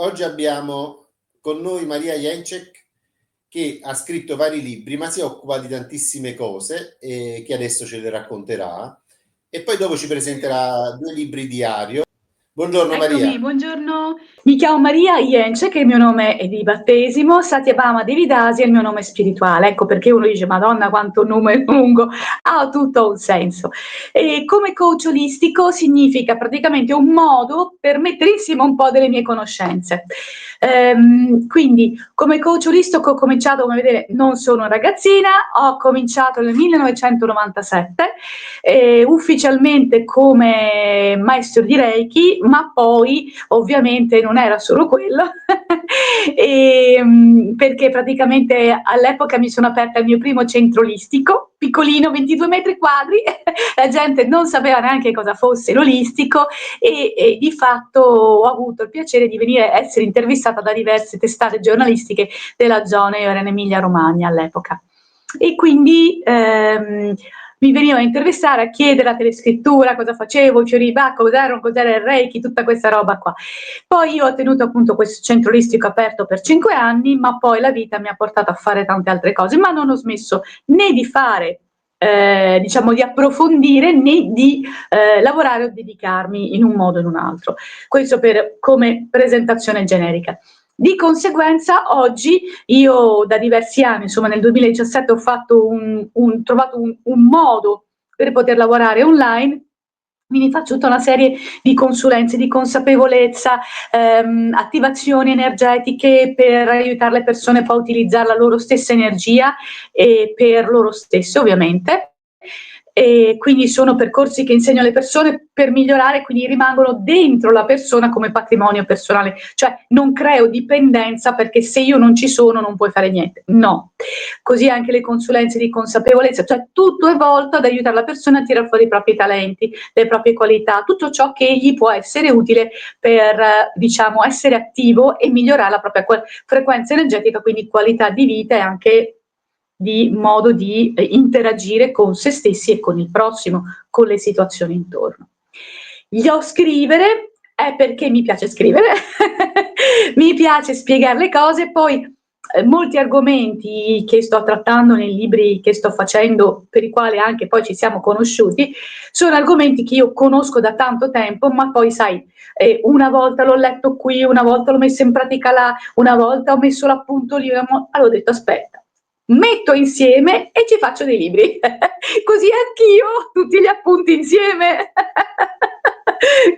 oggi abbiamo con noi Maria Jencek, che ha scritto vari libri, ma si occupa di tantissime cose che adesso ce le racconterà. E poi dopo ci presenterà 2 libri diario. Buongiorno Eccomi, Maria. buongiorno. Mi chiamo Maria Jence, che il mio nome è di battesimo, Satyabhama Devidasi è il mio nome spirituale. Ecco perché uno dice, Madonna, quanto nome lungo, ha tutto un senso. E come coach olistico significa praticamente un modo per mettere insieme un po' delle mie conoscenze. Quindi, come coach olistico ho cominciato, come vedete, non sono ragazzina, ho cominciato nel 1997, ufficialmente come maestro di Reiki, ma poi ovviamente non era solo quello, perché praticamente all'epoca mi sono aperta il mio primo centro olistico, piccolino, 22 metri quadri, la gente non sapeva neanche cosa fosse l'olistico e di fatto ho avuto il piacere di venire a essere intervistata da diverse testate giornalistiche della zona, io ero in Emilia Romagna all'epoca. E quindi mi venivano a intervistare, a chiedere la telescrittura, cosa facevo, i fiori di Bacco, cos'era il Reiki, tutta questa roba qua. Poi io ho tenuto appunto questo centro olistico aperto per 5 anni, ma poi la vita mi ha portato a fare tante altre cose, ma non ho smesso né di fare, diciamo, di approfondire né di lavorare o dedicarmi in un modo o in un altro. Questo come presentazione generica. Di conseguenza oggi io da diversi anni, insomma nel 2017 ho fatto trovato un modo per poter lavorare online, quindi faccio tutta una serie di consulenze, di consapevolezza, attivazioni energetiche per aiutare le persone poi a utilizzare la loro stessa energia e per loro stesse ovviamente. E quindi sono percorsi che insegno alle persone per migliorare, quindi rimangono dentro la persona come patrimonio personale, cioè non creo dipendenza perché se io non ci sono non puoi fare niente, no. Così anche le consulenze di consapevolezza, cioè tutto è volto ad aiutare la persona a tirare fuori i propri talenti, le proprie qualità, tutto ciò che gli può essere utile per, diciamo, essere attivo e migliorare la propria frequenza energetica, quindi qualità di vita e anche di modo di interagire con se stessi e con il prossimo, con le situazioni intorno. Gli ho scrivere è perché mi piace scrivere, mi piace spiegare le cose, poi molti argomenti che sto trattando nei libri che sto facendo, per i quali anche poi ci siamo conosciuti, sono argomenti che io conosco da tanto tempo, ma poi sai, una volta l'ho letto qui, una volta l'ho messo in pratica là, una volta ho messo l'appunto lì, allora ho detto aspetta, metto insieme e ci faccio dei libri, così anch'io tutti gli appunti insieme,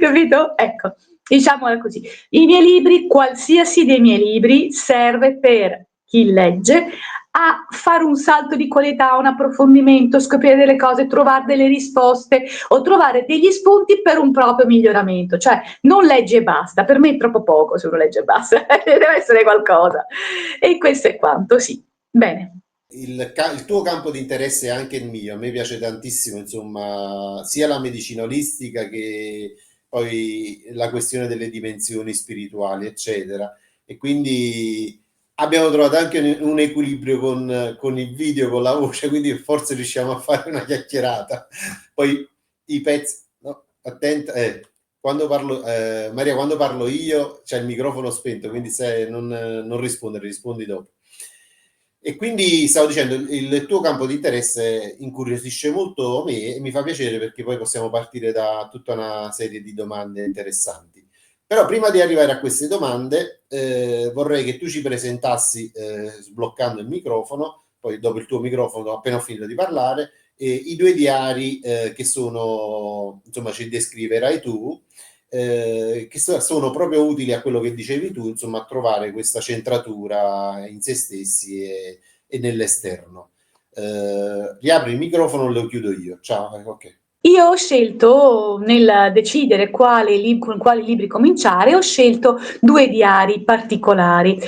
capito? Ecco, diciamola così, i miei libri, qualsiasi dei miei libri serve per chi legge a fare un salto di qualità, un approfondimento, scoprire delle cose, trovare delle risposte o trovare degli spunti per un proprio miglioramento, cioè non legge e basta, per me è troppo poco se uno legge e basta, deve essere qualcosa e questo è quanto, sì. Bene. Il tuo campo di interesse è anche il mio, a me piace tantissimo, insomma, sia la medicina olistica che poi la questione delle dimensioni spirituali, eccetera. E quindi abbiamo trovato anche un equilibrio con il video, con la voce, quindi forse riusciamo a fare una chiacchierata. Poi i pezzi, no, attenta, quando parlo, Maria, quando parlo io c'è il microfono spento, quindi se non rispondere, rispondi dopo. E quindi stavo dicendo, il tuo campo di interesse incuriosisce molto me e mi fa piacere perché poi possiamo partire da tutta una serie di domande interessanti. Però prima di arrivare a queste domande, vorrei che tu ci presentassi, sbloccando il microfono, poi dopo il tuo microfono, appena ho finito di parlare, i 2 diari che sono, insomma, ci descriverai tu, che sono proprio utili a quello che dicevi tu, insomma, a trovare questa centratura in se stessi e nell'esterno. Riapri il microfono, lo chiudo io. Ciao, ok. Io ho scelto, nel decidere con quali libri cominciare, ho scelto 2 diari particolari.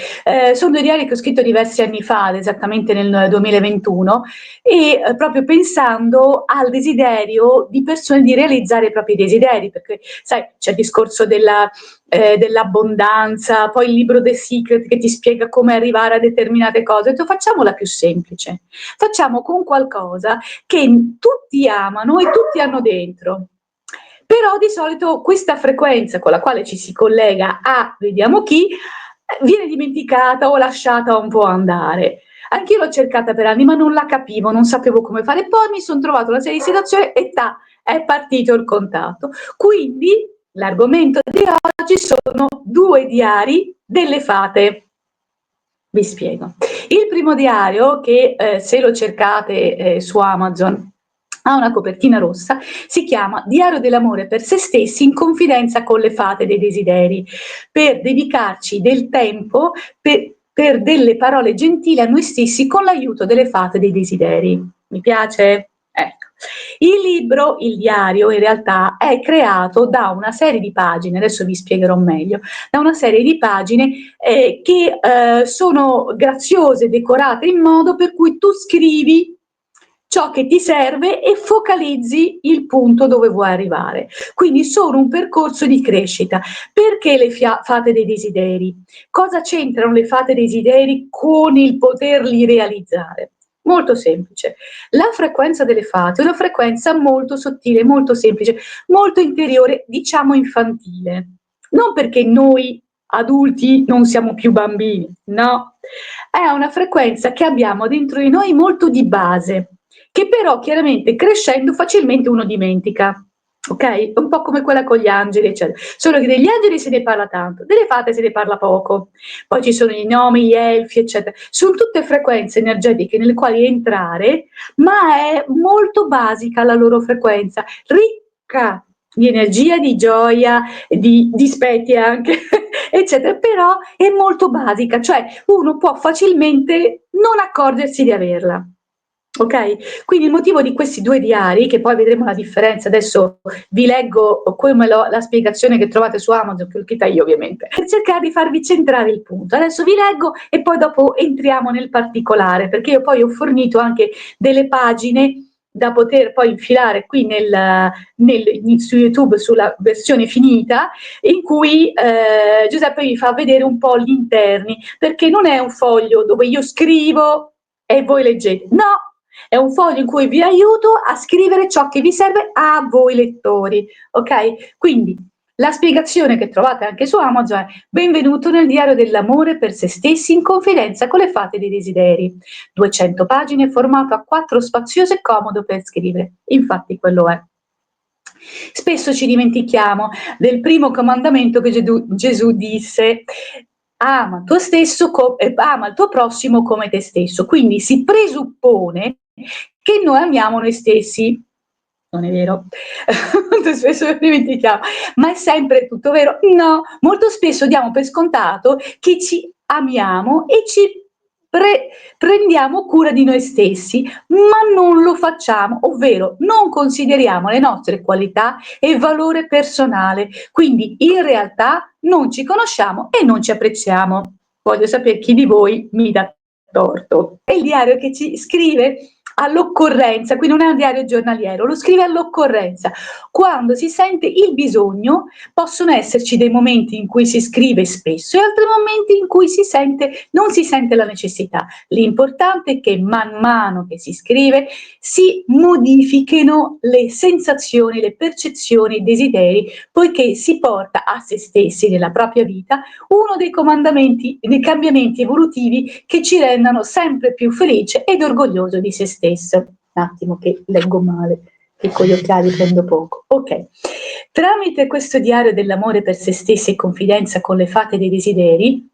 Sono 2 diari che ho scritto diversi anni fa, esattamente nel 2021, e proprio pensando al desiderio di persone di realizzare i propri desideri, perché sai, c'è il discorso dell'abbondanza, poi il libro The Secret che ti spiega come arrivare a determinate cose. Ho detto facciamola più semplice, facciamo con qualcosa che tutti amano e tutti hanno dentro. Però di solito questa frequenza con la quale ci si collega a vediamo chi, viene dimenticata o lasciata un po' andare. Anch'io l'ho cercata per anni, ma non la capivo, non sapevo come fare. Poi mi son trovato una serie di situazioni e è partito il contatto. Quindi l'argomento di oggi sono 2 diari delle fate. Vi spiego. Il primo diario che, se lo cercate, su Amazon, ha una copertina rossa, si chiama Diario dell'amore per se stessi in confidenza con le fate dei desideri, per dedicarci del tempo per delle parole gentili a noi stessi con l'aiuto delle fate dei desideri. Mi piace? Ecco. Il libro, il diario, in realtà è creato da una serie di pagine, adesso vi spiegherò meglio, da una serie di pagine che sono graziose, decorate in modo per cui tu scrivi ciò che ti serve e focalizzi il punto dove vuoi arrivare. Quindi sono un percorso di crescita. Perché le fate dei desideri? Cosa c'entrano le fate dei desideri con il poterli realizzare? Molto semplice. La frequenza delle fate è una frequenza molto sottile, molto semplice, molto interiore, diciamo infantile. Non perché noi adulti non siamo più bambini, no, è una frequenza che abbiamo dentro di noi molto di base, che però chiaramente crescendo facilmente uno dimentica. Ok? Un po' come quella con gli angeli, eccetera. Solo che degli angeli se ne parla tanto, delle fate se ne parla poco. Poi ci sono i gnomi, gli elfi, eccetera. Sono tutte frequenze energetiche nelle quali entrare, ma è molto basica la loro frequenza, ricca di energia, di gioia, di dispetti anche, eccetera, però è molto basica, cioè uno può facilmente non accorgersi di averla. Ok? Quindi il motivo di questi 2 diari, che poi vedremo la differenza, adesso vi leggo come la spiegazione che trovate su Amazon, che l'ho scritta io ovviamente, per cercare di farvi centrare il punto. Adesso vi leggo e poi dopo entriamo nel particolare, perché io poi ho fornito anche delle pagine da poter poi infilare qui su YouTube sulla versione finita, in cui Giuseppe vi fa vedere un po' gli interni, perché non è un foglio dove io scrivo e voi leggete, no, è un foglio in cui vi aiuto a scrivere ciò che vi serve a voi lettori, ok? Quindi la spiegazione che trovate anche su Amazon è: benvenuto nel diario dell'amore per se stessi in confidenza con le fate dei desideri. 200 pagine formato a 4, spazioso e comodo per scrivere. Infatti quello è. Spesso ci dimentichiamo del primo comandamento che Gesù disse: ama tuo stesso, ama il tuo prossimo come te stesso. Quindi si presuppone che noi amiamo noi stessi. Non è vero, molto spesso lo dimentichiamo, ma è sempre tutto vero? No, molto spesso diamo per scontato che ci amiamo e ci prendiamo cura di noi stessi, ma non lo facciamo, ovvero non consideriamo le nostre qualità e valore personale, quindi in realtà non ci conosciamo e non ci apprezziamo. Voglio sapere chi di voi mi dà torto. È il diario che ci scrive all'occorrenza, quindi non è un diario giornaliero, lo scrive all'occorrenza. Quando si sente il bisogno, possono esserci dei momenti in cui si scrive spesso e altri momenti in cui non si sente la necessità. L'importante è che man mano che si scrive si modifichino le sensazioni, le percezioni, i desideri, poiché si porta a se stessi nella propria vita uno dei cambiamenti evolutivi che ci rendano sempre più felice ed orgoglioso di se stesso. Un attimo che leggo male, che con gli occhiali prendo poco. Ok. Tramite questo diario dell'amore per se stessi e confidenza con le fate dei desideri,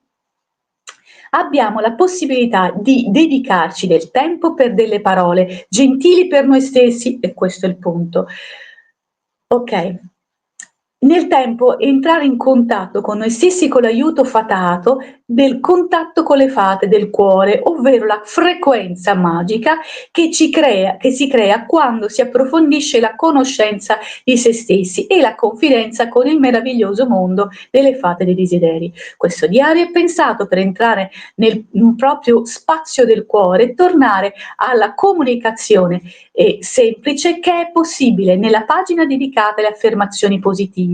abbiamo la possibilità di dedicarci del tempo per delle parole gentili per noi stessi, e questo è il punto. Ok. Nel tempo entrare in contatto con noi stessi con l'aiuto fatato del contatto con le fate del cuore, ovvero la frequenza magica che si crea quando si approfondisce la conoscenza di se stessi e la confidenza con il meraviglioso mondo delle fate dei desideri. Questo diario è pensato per entrare nel proprio spazio del cuore e tornare alla comunicazione semplice che è possibile nella pagina dedicata alle affermazioni positive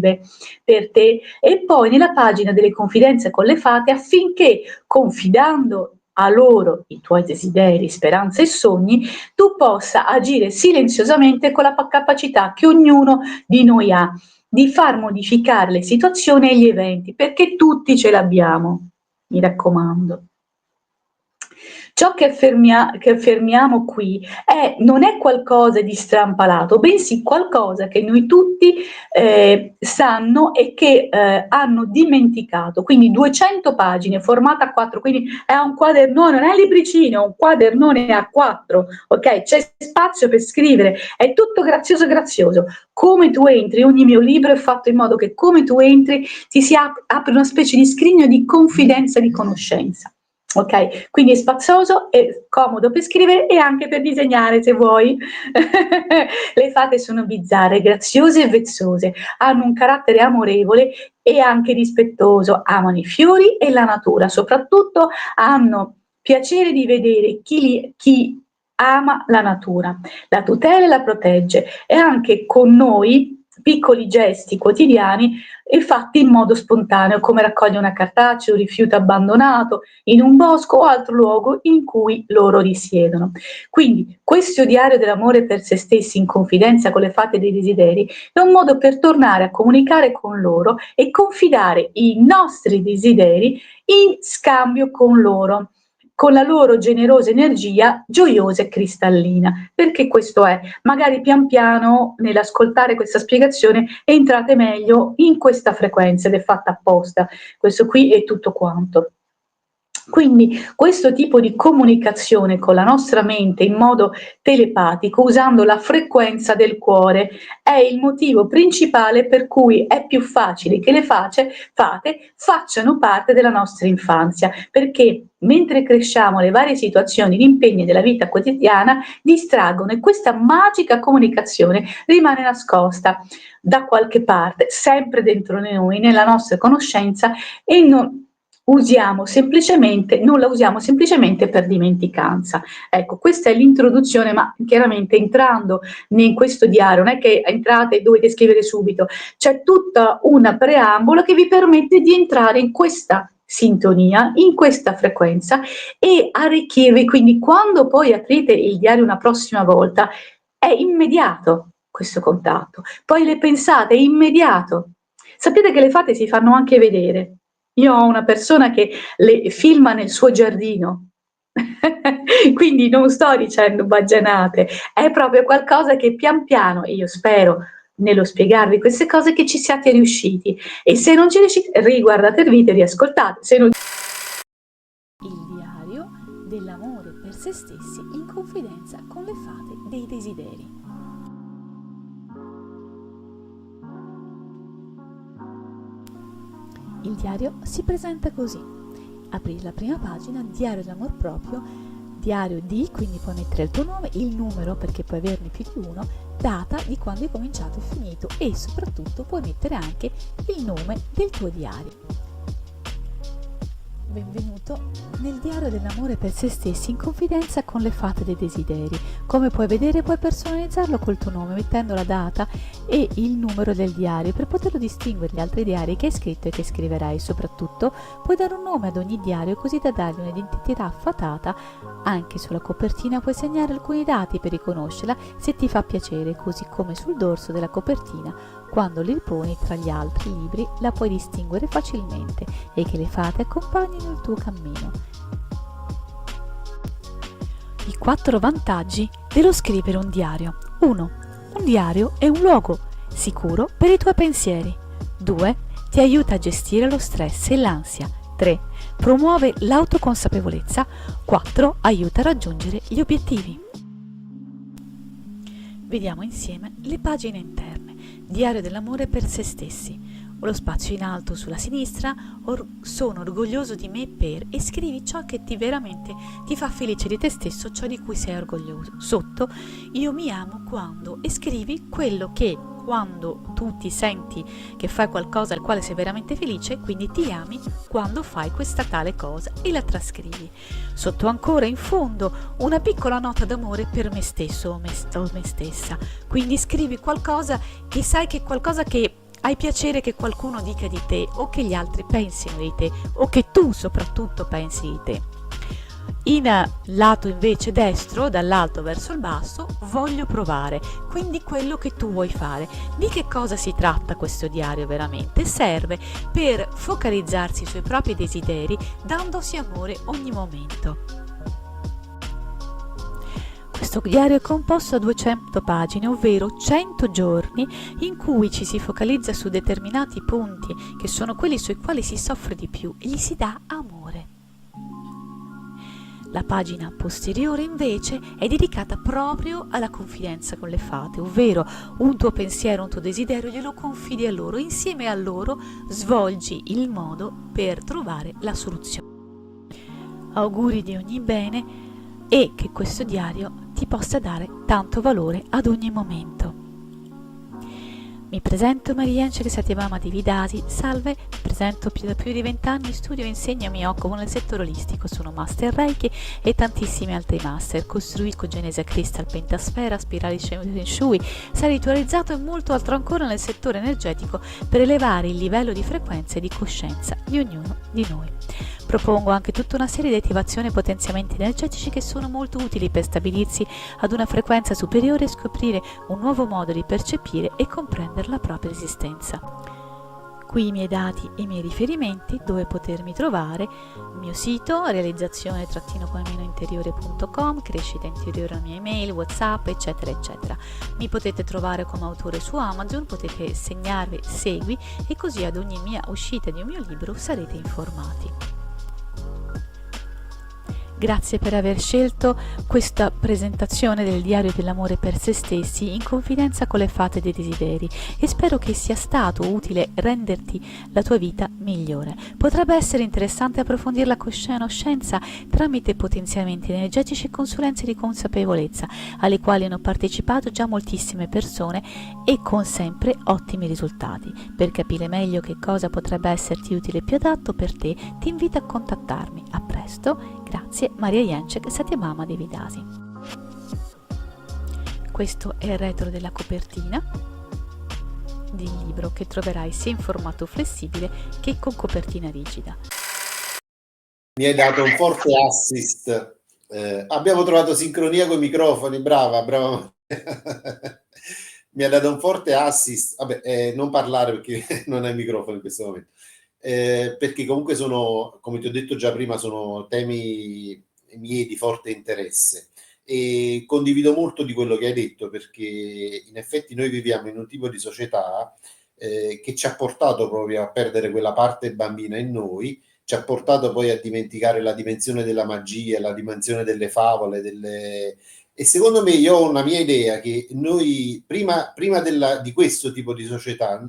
per te e poi nella pagina delle confidenze con le fate, affinché confidando a loro i tuoi desideri, speranze e sogni, tu possa agire silenziosamente con la capacità che ognuno di noi ha di far modificare le situazioni e gli eventi, perché tutti ce l'abbiamo, mi raccomando. Ciò che affermiamo qui non è qualcosa di strampalato, bensì qualcosa che noi tutti sanno e che hanno dimenticato. Quindi 200 pagine, formata a 4, quindi è un quadernone, non è un libricino, è un quadernone a 4, ok? C'è spazio per scrivere, è tutto grazioso grazioso. Come tu entri, ogni mio libro è fatto in modo che come tu entri ti si apre una specie di scrigno di confidenza, di conoscenza. Ok, quindi è spazioso e comodo per scrivere e anche per disegnare se vuoi. Le fate sono bizzarre, graziose e vezzose, hanno un carattere amorevole e anche rispettoso, amano i fiori e la natura, soprattutto hanno piacere di vedere chi ama la natura, la tutela e la protegge e anche con noi piccoli gesti quotidiani e fatti in modo spontaneo, come raccogliere una cartacea, un rifiuto abbandonato in un bosco o altro luogo in cui loro risiedono. Quindi questo diario dell'amore per se stessi in confidenza con le fate dei desideri è un modo per tornare a comunicare con loro e confidare i nostri desideri in scambio con loro, con la loro generosa energia gioiosa e cristallina. Perché questo è? Magari pian piano nell'ascoltare questa spiegazione entrate meglio in questa frequenza ed è fatta apposta. Questo qui è tutto quanto. Quindi questo tipo di comunicazione con la nostra mente in modo telepatico, usando la frequenza del cuore, è il motivo principale per cui è più facile che le fate facciano parte della nostra infanzia, perché mentre cresciamo le varie situazioni, gli impegni della vita quotidiana distraggono e questa magica comunicazione rimane nascosta da qualche parte, sempre dentro di noi, nella nostra conoscenza e non la usiamo semplicemente per dimenticanza. Ecco, questa è l'introduzione, ma chiaramente entrando in questo diario non è che entrate e dovete scrivere subito, c'è tutta una preambolo che vi permette di entrare in questa sintonia, in questa frequenza e arricchirvi, quindi quando poi aprite il diario una prossima volta è immediato questo contatto, poi le pensate, è immediato. Sapete che le fate si fanno anche vedere. Io ho una persona che le filma nel suo giardino, quindi non sto dicendo baggianate, è proprio qualcosa che pian piano, e io spero nello spiegarvi queste cose che ci siate riusciti e se non ci riuscite riguardate il video e riascoltate. Se non... Il diario dell'amore per se stessi in confidenza con le fate dei desideri. Il diario si presenta così. Apri la prima pagina, diario dell'amor proprio, diario di, quindi puoi mettere il tuo nome, il numero perché puoi averne più di uno, data di quando hai cominciato e finito e soprattutto puoi mettere anche il nome del tuo diario. Benvenuto nel diario dell'amore per se stessi in confidenza con le fate dei desideri. Come puoi vedere puoi personalizzarlo col tuo nome mettendo la data e il numero del diario per poterlo distinguere dagli altri diari che hai scritto e che scriverai. Soprattutto puoi dare un nome ad ogni diario così da dargli un'identità fatata. Anche sulla copertina puoi segnare alcuni dati per riconoscerla se ti fa piacere, così come sul dorso della copertina. Quando li riponi tra gli altri libri la puoi distinguere facilmente e che le fate accompagnino il tuo cammino. I 4 vantaggi dello scrivere un diario. 1. Un diario è un luogo sicuro per i tuoi pensieri. 2. Ti aiuta a gestire lo stress e l'ansia. 3. Promuove l'autoconsapevolezza. 4. Aiuta a raggiungere gli obiettivi. Vediamo insieme le pagine interne. Diario dell'amore per se stessi. Ho lo spazio in alto sulla sinistra, sono orgoglioso di me per e scrivi ciò che veramente ti fa felice di te stesso, ciò di cui sei orgoglioso. Sotto, io mi amo quando e scrivi quello che quando tu ti senti che fai qualcosa al quale sei veramente felice, quindi ti ami quando fai questa tale cosa e la trascrivi. Sotto ancora in fondo una piccola nota d'amore per me stesso o me stessa, quindi scrivi qualcosa che sai che è qualcosa che hai piacere che qualcuno dica di te o che gli altri pensino di te o che tu soprattutto pensi di te. In lato invece destro, dall'alto verso il basso, voglio provare, quindi quello che tu vuoi fare. Di che cosa si tratta questo diario veramente? Serve per focalizzarsi sui propri desideri, dandosi amore ogni momento. Questo diario è composto da 200 pagine, ovvero 100 giorni in cui ci si focalizza su determinati punti, che sono quelli sui quali si soffre di più e gli si dà amore. La pagina posteriore invece è dedicata proprio alla confidenza con le fate, ovvero un tuo pensiero, un tuo desiderio glielo confidi a loro, insieme a loro svolgi il modo per trovare la soluzione. Auguri di ogni bene e che questo diario ti possa dare tanto valore ad ogni momento. Mi presento Maria Angela Satyabhama Devidasi, salve, mi presento da più di 20 anni, studio, insegno, mi occupo nel settore olistico, sono master Reiki e tantissimi altri master, costruisco Genesi Crystal, Pentasfera, spirali Feng Shui, sei ritualizzato e molto altro ancora nel settore energetico per elevare il livello di frequenza e di coscienza di ognuno di noi. Propongo anche tutta una serie di attivazioni e potenziamenti energetici che sono molto utili per stabilirsi ad una frequenza superiore e scoprire un nuovo modo di percepire e comprendere la propria esistenza. Qui i miei dati e i miei riferimenti dove potermi trovare, il mio sito realizzazione-interiore.com, crescita interiore, la mia email, WhatsApp, eccetera eccetera. Mi potete trovare come autore su Amazon, potete segnarvi segui e così ad ogni mia uscita di un mio libro sarete informati. Grazie per aver scelto questa presentazione del diario dell'amore per se stessi in confidenza con le fate dei desideri e spero che sia stato utile renderti la tua vita migliore. Potrebbe essere interessante approfondire la conoscenza tramite potenziamenti energetici e consulenze di consapevolezza alle quali hanno partecipato già moltissime persone e con sempre ottimi risultati. Per capire meglio che cosa potrebbe esserti utile e più adatto per te, ti invito a contattarmi. A presto, grazie. Maria Jencek Satyabhama Devidasi. Questo è il retro della copertina del libro che troverai sia in formato flessibile che con copertina rigida. Mi hai dato un forte assist. Abbiamo trovato sincronia con i microfoni, brava. Mi ha dato un forte assist. Vabbè, non parlare perché non hai microfono in questo momento. Perché comunque sono, come ti ho detto già prima, sono temi miei di forte interesse e condivido molto di quello che hai detto, perché in effetti noi viviamo in un tipo di società che ci ha portato proprio a perdere quella parte bambina in noi, ci ha portato poi a dimenticare la dimensione della magia, la dimensione delle favole, e secondo me, io ho una mia idea che noi prima di questo tipo di società,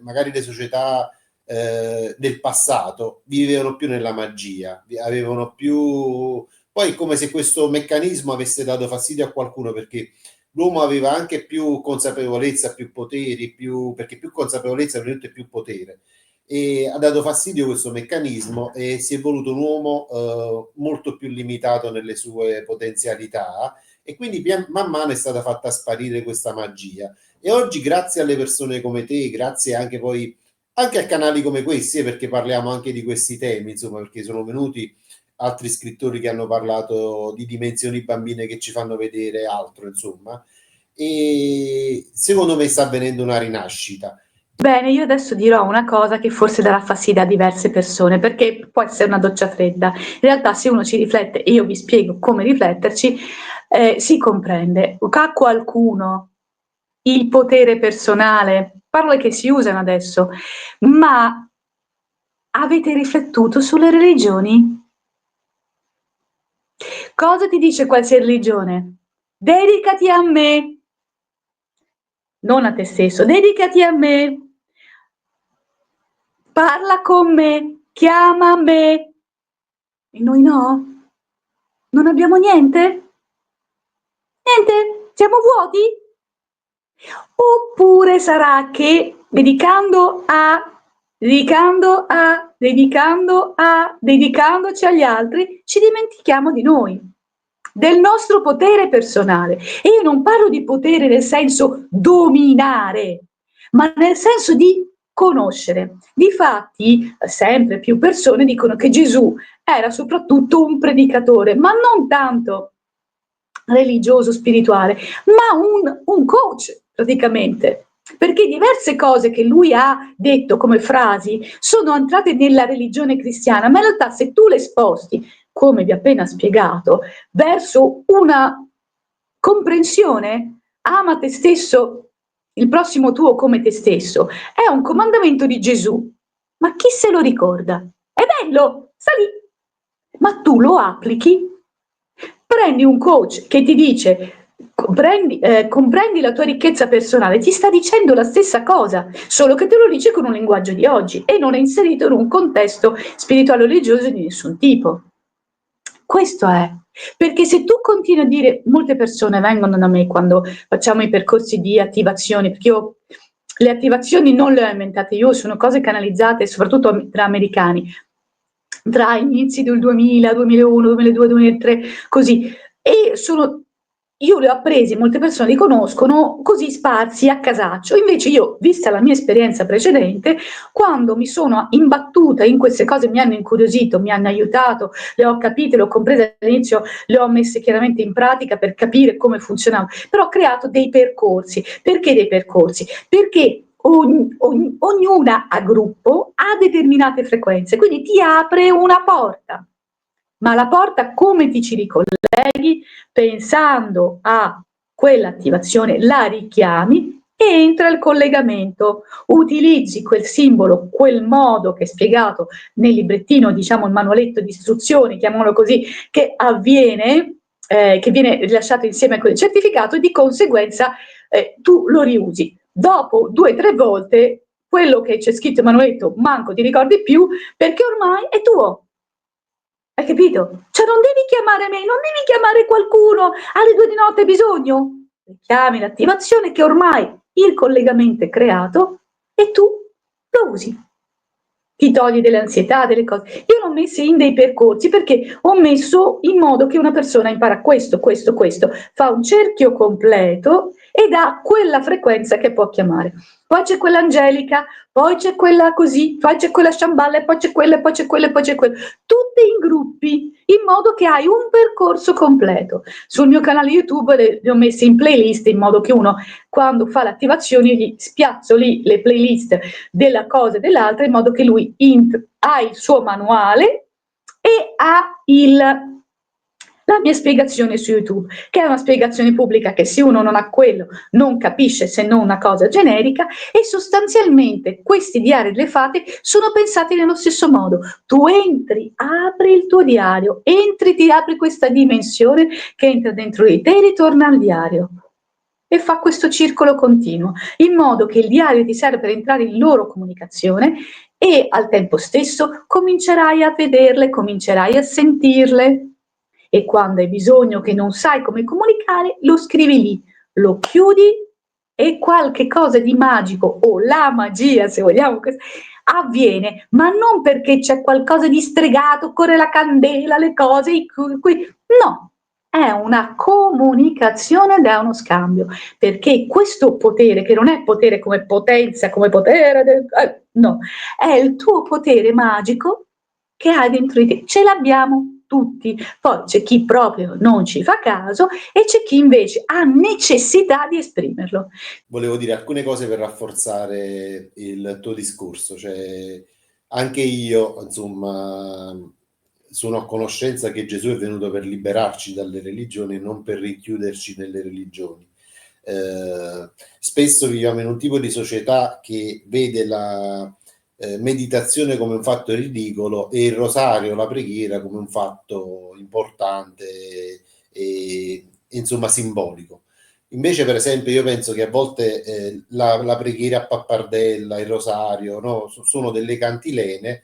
magari le società del passato vivevano più nella magia, avevano più, poi è come se questo meccanismo avesse dato fastidio a qualcuno, perché l'uomo aveva anche più consapevolezza, più poteri, perché più consapevolezza è più potere, e ha dato fastidio questo meccanismo e si è voluto un uomo molto più limitato nelle sue potenzialità, e quindi man mano è stata fatta sparire questa magia. E oggi, grazie alle persone come te, grazie anche poi anche a canali come questi, perché parliamo anche di questi temi, insomma, perché sono venuti altri scrittori che hanno parlato di dimensioni bambine che ci fanno vedere altro, insomma, e secondo me sta avvenendo una rinascita. Bene, io adesso dirò una cosa che forse darà fastidio a diverse persone, perché può essere una doccia fredda. In realtà, se uno ci riflette, e io vi spiego come rifletterci, si comprende. Ha qualcuno il potere personale, parole che si usano adesso, ma avete riflettuto sulle religioni? Cosa ti dice qualsiasi religione? Dedicati a me, non a te stesso, dedicati a me, parla con me, chiama me. E noi no? Non abbiamo niente? Niente? Siamo vuoti? Oppure sarà che dedicandoci agli altri, ci dimentichiamo di noi, del nostro potere personale. E io non parlo di potere nel senso dominare, ma nel senso di conoscere. Difatti, sempre più persone dicono che Gesù era soprattutto un predicatore, ma non tanto religioso, spirituale, ma un coach praticamente. Perché diverse cose che lui ha detto come frasi sono entrate nella religione cristiana, ma in realtà se tu le sposti, come vi ho appena spiegato, verso una comprensione, ama te stesso, il prossimo tuo come te stesso, è un comandamento di Gesù. Ma chi se lo ricorda? È bello, sta lì. Ma tu lo applichi? Prendi un coach che ti dice comprendi la tua ricchezza personale, ti sta dicendo la stessa cosa, solo che te lo dice con un linguaggio di oggi e non è inserito in un contesto spirituale o religioso di nessun tipo. Questo è. Perché se tu continui a dire, molte persone vengono da me quando facciamo i percorsi di attivazione, perché io le attivazioni non le ho inventate io, sono cose canalizzate soprattutto tra americani, tra inizi del 2000, 2001, 2002, 2003, così. E io le ho apprese, molte persone li conoscono così sparsi a casaccio. Invece io, vista la mia esperienza precedente, quando mi sono imbattuta in queste cose mi hanno incuriosito, mi hanno aiutato, le ho capite, le ho comprese all'inizio, le ho messe chiaramente in pratica per capire come funzionava, però ho creato dei percorsi. Perché dei percorsi? Perché ognuna a gruppo ha determinate frequenze, quindi ti apre una porta. Ma la porta come ti ci ricolleghi? Pensando a quell'attivazione, la richiami e entra il collegamento. Utilizzi quel simbolo, quel modo che è spiegato nel librettino, diciamo il manualetto di istruzioni, chiamiamolo così, che avviene, che viene rilasciato insieme a quel certificato e di conseguenza tu lo riusi. Dopo 2 o 3 volte quello che c'è scritto in manualetto manco ti ricordi più perché ormai è tuo. Hai capito? Cioè non devi chiamare me, non devi chiamare qualcuno alle 2 di notte hai bisogno. Chiami l'attivazione che ormai il collegamento è creato e tu lo usi. Ti togli delle ansietà, delle cose. Io l'ho messo in dei percorsi perché ho messo in modo che una persona impara questo, fa un cerchio completo ed ha quella frequenza che può chiamare. Poi c'è quella angelica, poi c'è quella così, poi c'è quella sciamballa, poi c'è quella, poi c'è quella, poi c'è quella. Tutte in gruppi, in modo che hai un percorso completo. Sul mio canale YouTube le ho messe in playlist in modo che uno quando fa l'attivazione gli spiazzo lì le playlist della cosa e dell'altra in modo che lui ha il suo manuale e ha la mia spiegazione su YouTube, che è una spiegazione pubblica che se uno non ha quello non capisce se non una cosa generica e sostanzialmente questi diari delle fate sono pensati nello stesso modo. Tu entri, apri il tuo diario, ti apri questa dimensione che entra dentro di te e ritorna al diario. E fa questo circolo continuo, in modo che il diario ti serve per entrare in loro comunicazione e al tempo stesso comincerai a vederle, comincerai a sentirle e quando hai bisogno che non sai come comunicare lo scrivi lì, lo chiudi e qualche cosa di magico o la magia se vogliamo avviene, ma non perché c'è qualcosa di stregato, corre la candela, le cose, no, è una comunicazione ed è uno scambio, perché questo potere, che non è potere come potenza, come potere, no, è il tuo potere magico che hai dentro di te, ce l'abbiamo tutti, poi c'è chi proprio non ci fa caso e c'è chi invece ha necessità di esprimerlo. Volevo dire alcune cose per rafforzare il tuo discorso, cioè anche io, insomma, sono a conoscenza che Gesù è venuto per liberarci dalle religioni e non per rinchiuderci nelle religioni. Spesso viviamo in un tipo di società che vede la meditazione come un fatto ridicolo e il rosario, la preghiera come un fatto importante e insomma simbolico. Invece, per esempio, io penso che a volte la preghiera a pappardella, il rosario, no, sono delle cantilene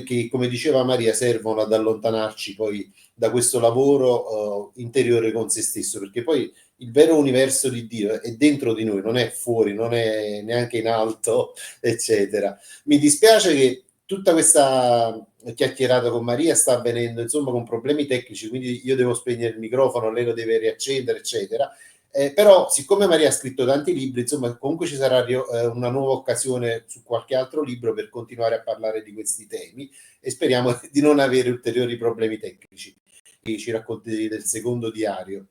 che, come diceva Maria, servono ad allontanarci poi da questo lavoro interiore con se stesso, perché poi il vero universo di Dio è dentro di noi, non è fuori, non è neanche in alto, eccetera. Mi dispiace che tutta questa chiacchierata con Maria sta avvenendo, insomma, con problemi tecnici, quindi io devo spegnere il microfono, lei lo deve riaccendere, eccetera. Però, siccome Maria ha scritto tanti libri, insomma, comunque ci sarà una nuova occasione su qualche altro libro per continuare a parlare di questi temi e speriamo di non avere ulteriori problemi tecnici. Che ci racconti del secondo diario.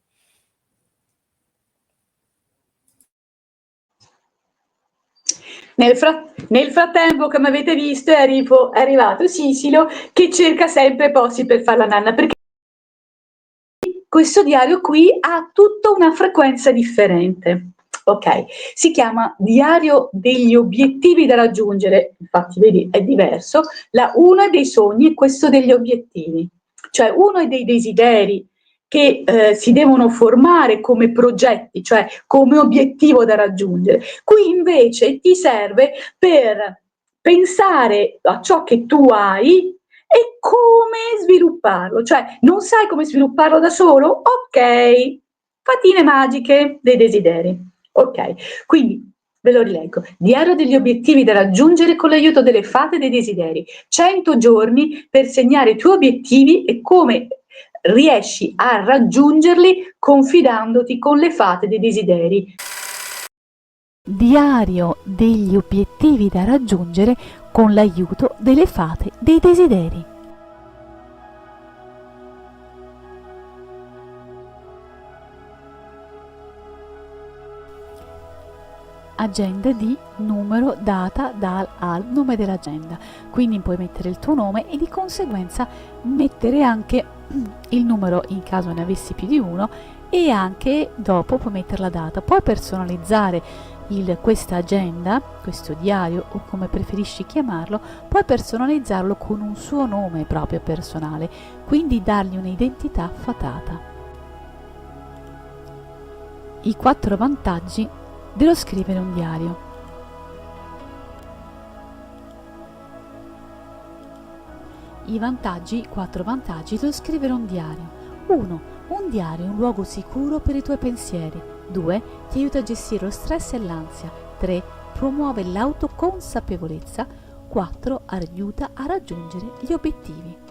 Nel frattempo, come avete visto, è arrivato Sisilo che cerca sempre posti per fare la nanna, perché questo diario qui ha tutta una frequenza differente. Ok, si chiama diario degli obiettivi da raggiungere, infatti vedi è diverso, uno è dei sogni e questo degli obiettivi, cioè uno è dei desideri che si devono formare come progetti, cioè come obiettivo da raggiungere. Qui invece ti serve per pensare a ciò che tu hai e come svilupparlo, cioè non sai come svilupparlo da solo? Ok, fatine magiche dei desideri. Ok, quindi ve lo rileggo. Diario degli obiettivi da raggiungere con l'aiuto delle fate dei desideri. 100 giorni per segnare i tuoi obiettivi e come riesci a raggiungerli confidandoti con le fate dei desideri. Diario degli obiettivi da raggiungere con l'aiuto delle fate dei desideri. Agenda di numero, data, dal, al, nome dell'agenda. Quindi puoi mettere il tuo nome e di conseguenza mettere anche il numero in caso ne avessi più di uno e anche dopo puoi mettere la data. Puoi personalizzare questa agenda, questo diario o come preferisci chiamarlo, puoi personalizzarlo con un suo nome proprio personale, quindi dargli un'identità fatata. I 4 vantaggi dello scrivere un diario. I vantaggi, 4 vantaggi dello scrivere un diario. 1. Un diario è un luogo sicuro per i tuoi pensieri. 2. Ti aiuta a gestire lo stress e l'ansia. 3. Promuove l'autoconsapevolezza. 4. Aiuta a raggiungere gli obiettivi.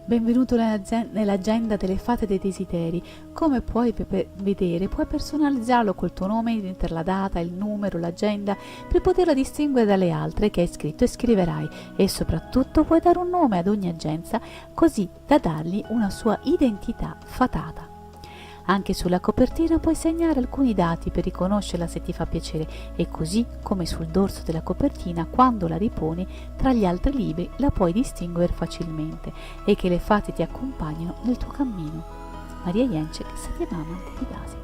Benvenuto nell'agenda delle fate dei desideri. Come puoi vedere, puoi personalizzarlo col tuo nome, mettere la data, il numero, l'agenda per poterla distinguere dalle altre che hai scritto e scriverai, e soprattutto puoi dare un nome ad ogni agenda così da dargli una sua identità fatata. Anche sulla copertina puoi segnare alcuni dati per riconoscerla se ti fa piacere e così come sul dorso della copertina quando la riponi tra gli altri libri la puoi distinguere facilmente e che le fate ti accompagnino nel tuo cammino. Maria Jenček, Satyabhama Devidasi.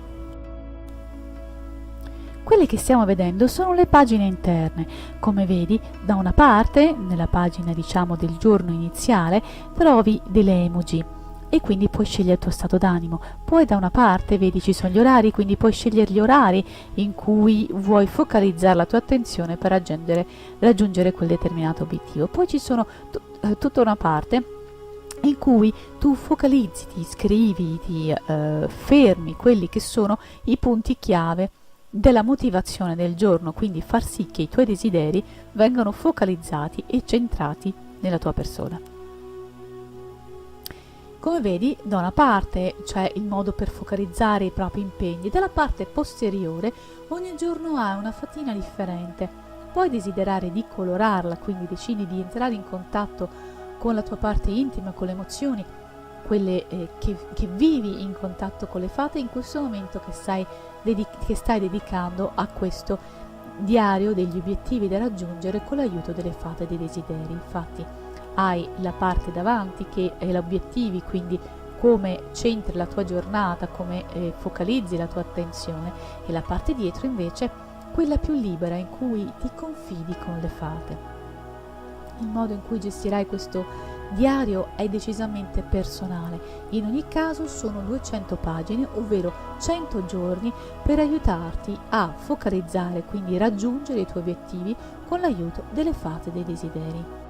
Quelle che stiamo vedendo sono le pagine interne. Come vedi, da una parte, nella pagina diciamo del giorno iniziale, trovi delle emoji e quindi puoi scegliere il tuo stato d'animo. Poi da una parte vedi ci sono gli orari, quindi puoi scegliere gli orari in cui vuoi focalizzare la tua attenzione per raggiungere quel determinato obiettivo. Poi ci sono tutta una parte in cui tu focalizzi, ti scrivi, ti fermi quelli che sono i punti chiave della motivazione del giorno, quindi far sì che i tuoi desideri vengano focalizzati e centrati nella tua persona. Come vedi, da una parte c'è il modo per focalizzare i propri impegni, dalla parte posteriore ogni giorno ha una fatina differente. Puoi desiderare di colorarla, quindi decidi di entrare in contatto con la tua parte intima, con le emozioni, quelle che vivi in contatto con le fate in questo momento che stai dedicando a questo diario degli obiettivi da raggiungere con l'aiuto delle fate dei desideri. Infatti hai la parte davanti che è l'obiettivi, quindi come centri la tua giornata, come focalizzi la tua attenzione, e la parte dietro invece quella più libera in cui ti confidi con le fate. Il modo in cui gestirai questo diario è decisamente personale. In ogni caso sono 200 pagine, ovvero 100 giorni per aiutarti a focalizzare, quindi raggiungere i tuoi obiettivi con l'aiuto delle fate dei desideri.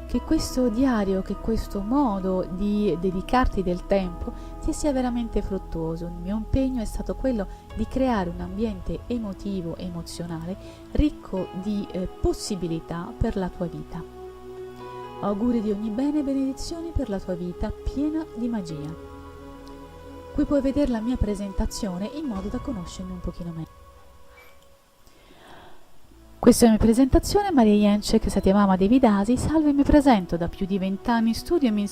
che questo diario, che questo modo di dedicarti del tempo ti sia veramente fruttuoso. Il mio impegno è stato quello di creare un ambiente emotivo, emozionale, ricco di possibilità per la tua vita. Auguri di ogni bene e benedizioni per la tua vita piena di magia. Qui puoi vedere la mia presentazione in modo da conoscermi un pochino meglio. Questa è la mia presentazione, Maria Jenczek, Satyabhama Devi Dasi. Salve, mi presento, da più di 20 anni studio e mi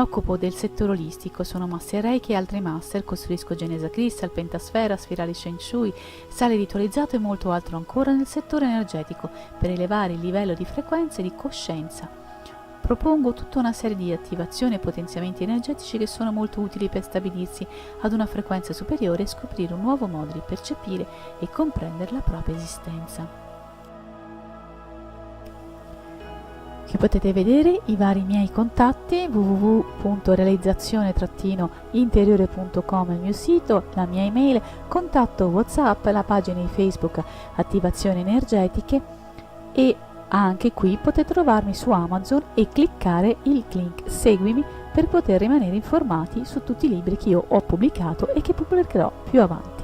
occupo del settore olistico, sono Master Reiki e altri master, costruisco Genesa Crystal, Pentasfera, spirali Shen Shui, sale ritualizzato e molto altro ancora nel settore energetico per elevare il livello di frequenza e di coscienza. Propongo tutta una serie di attivazioni e potenziamenti energetici che sono molto utili per stabilirsi ad una frequenza superiore e scoprire un nuovo modo di percepire e comprendere la propria esistenza. Qui potete vedere i vari miei contatti, www.realizzazione-interiore.com è il mio sito, la mia email, contatto WhatsApp, la pagina di Facebook Attivazioni Energetiche, e anche qui potete trovarmi su Amazon e cliccare il link Seguimi per poter rimanere informati su tutti i libri che io ho pubblicato e che pubblicherò più avanti.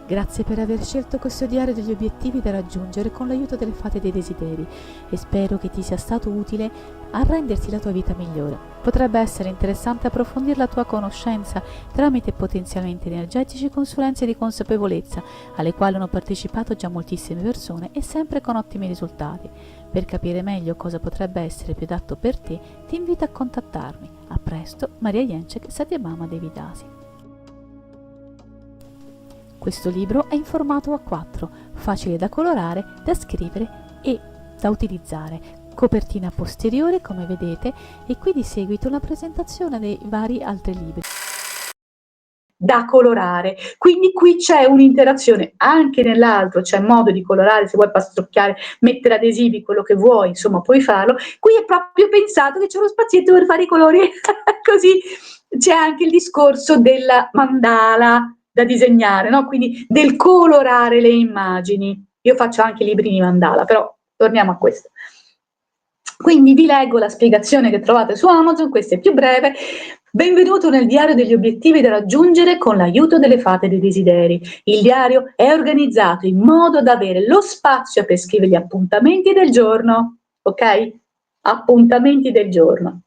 Grazie per aver scelto questo diario degli obiettivi da raggiungere con l'aiuto delle fate dei desideri e spero che ti sia stato utile a renderti la tua vita migliore. Potrebbe essere interessante approfondire la tua conoscenza tramite potenziamenti energetici e consulenze di consapevolezza alle quali hanno partecipato già moltissime persone e sempre con ottimi risultati. Per capire meglio cosa potrebbe essere più adatto per te, ti invito a contattarmi. A presto, Maria Jenczek, Satyabhama Devi Dasi. Questo libro è in formato A4, facile da colorare, da scrivere e da utilizzare. Copertina posteriore, come vedete, e qui di seguito la presentazione dei vari altri libri. Da colorare, quindi qui c'è un'interazione, anche nell'altro c'è modo di colorare, se vuoi pastrocchiare, mettere adesivi, quello che vuoi, insomma puoi farlo. Qui è proprio pensato che c'è uno spazietto per fare i colori, così c'è anche il discorso della mandala da disegnare, no? Quindi del colorare le immagini. Io faccio anche libri di mandala, però torniamo a questo. Quindi vi leggo la spiegazione che trovate su Amazon, questa è più breve. Benvenuto nel diario degli obiettivi da raggiungere con l'aiuto delle fate dei desideri. Il diario è organizzato in modo da avere lo spazio per scrivere gli appuntamenti del giorno, ok? Appuntamenti del giorno,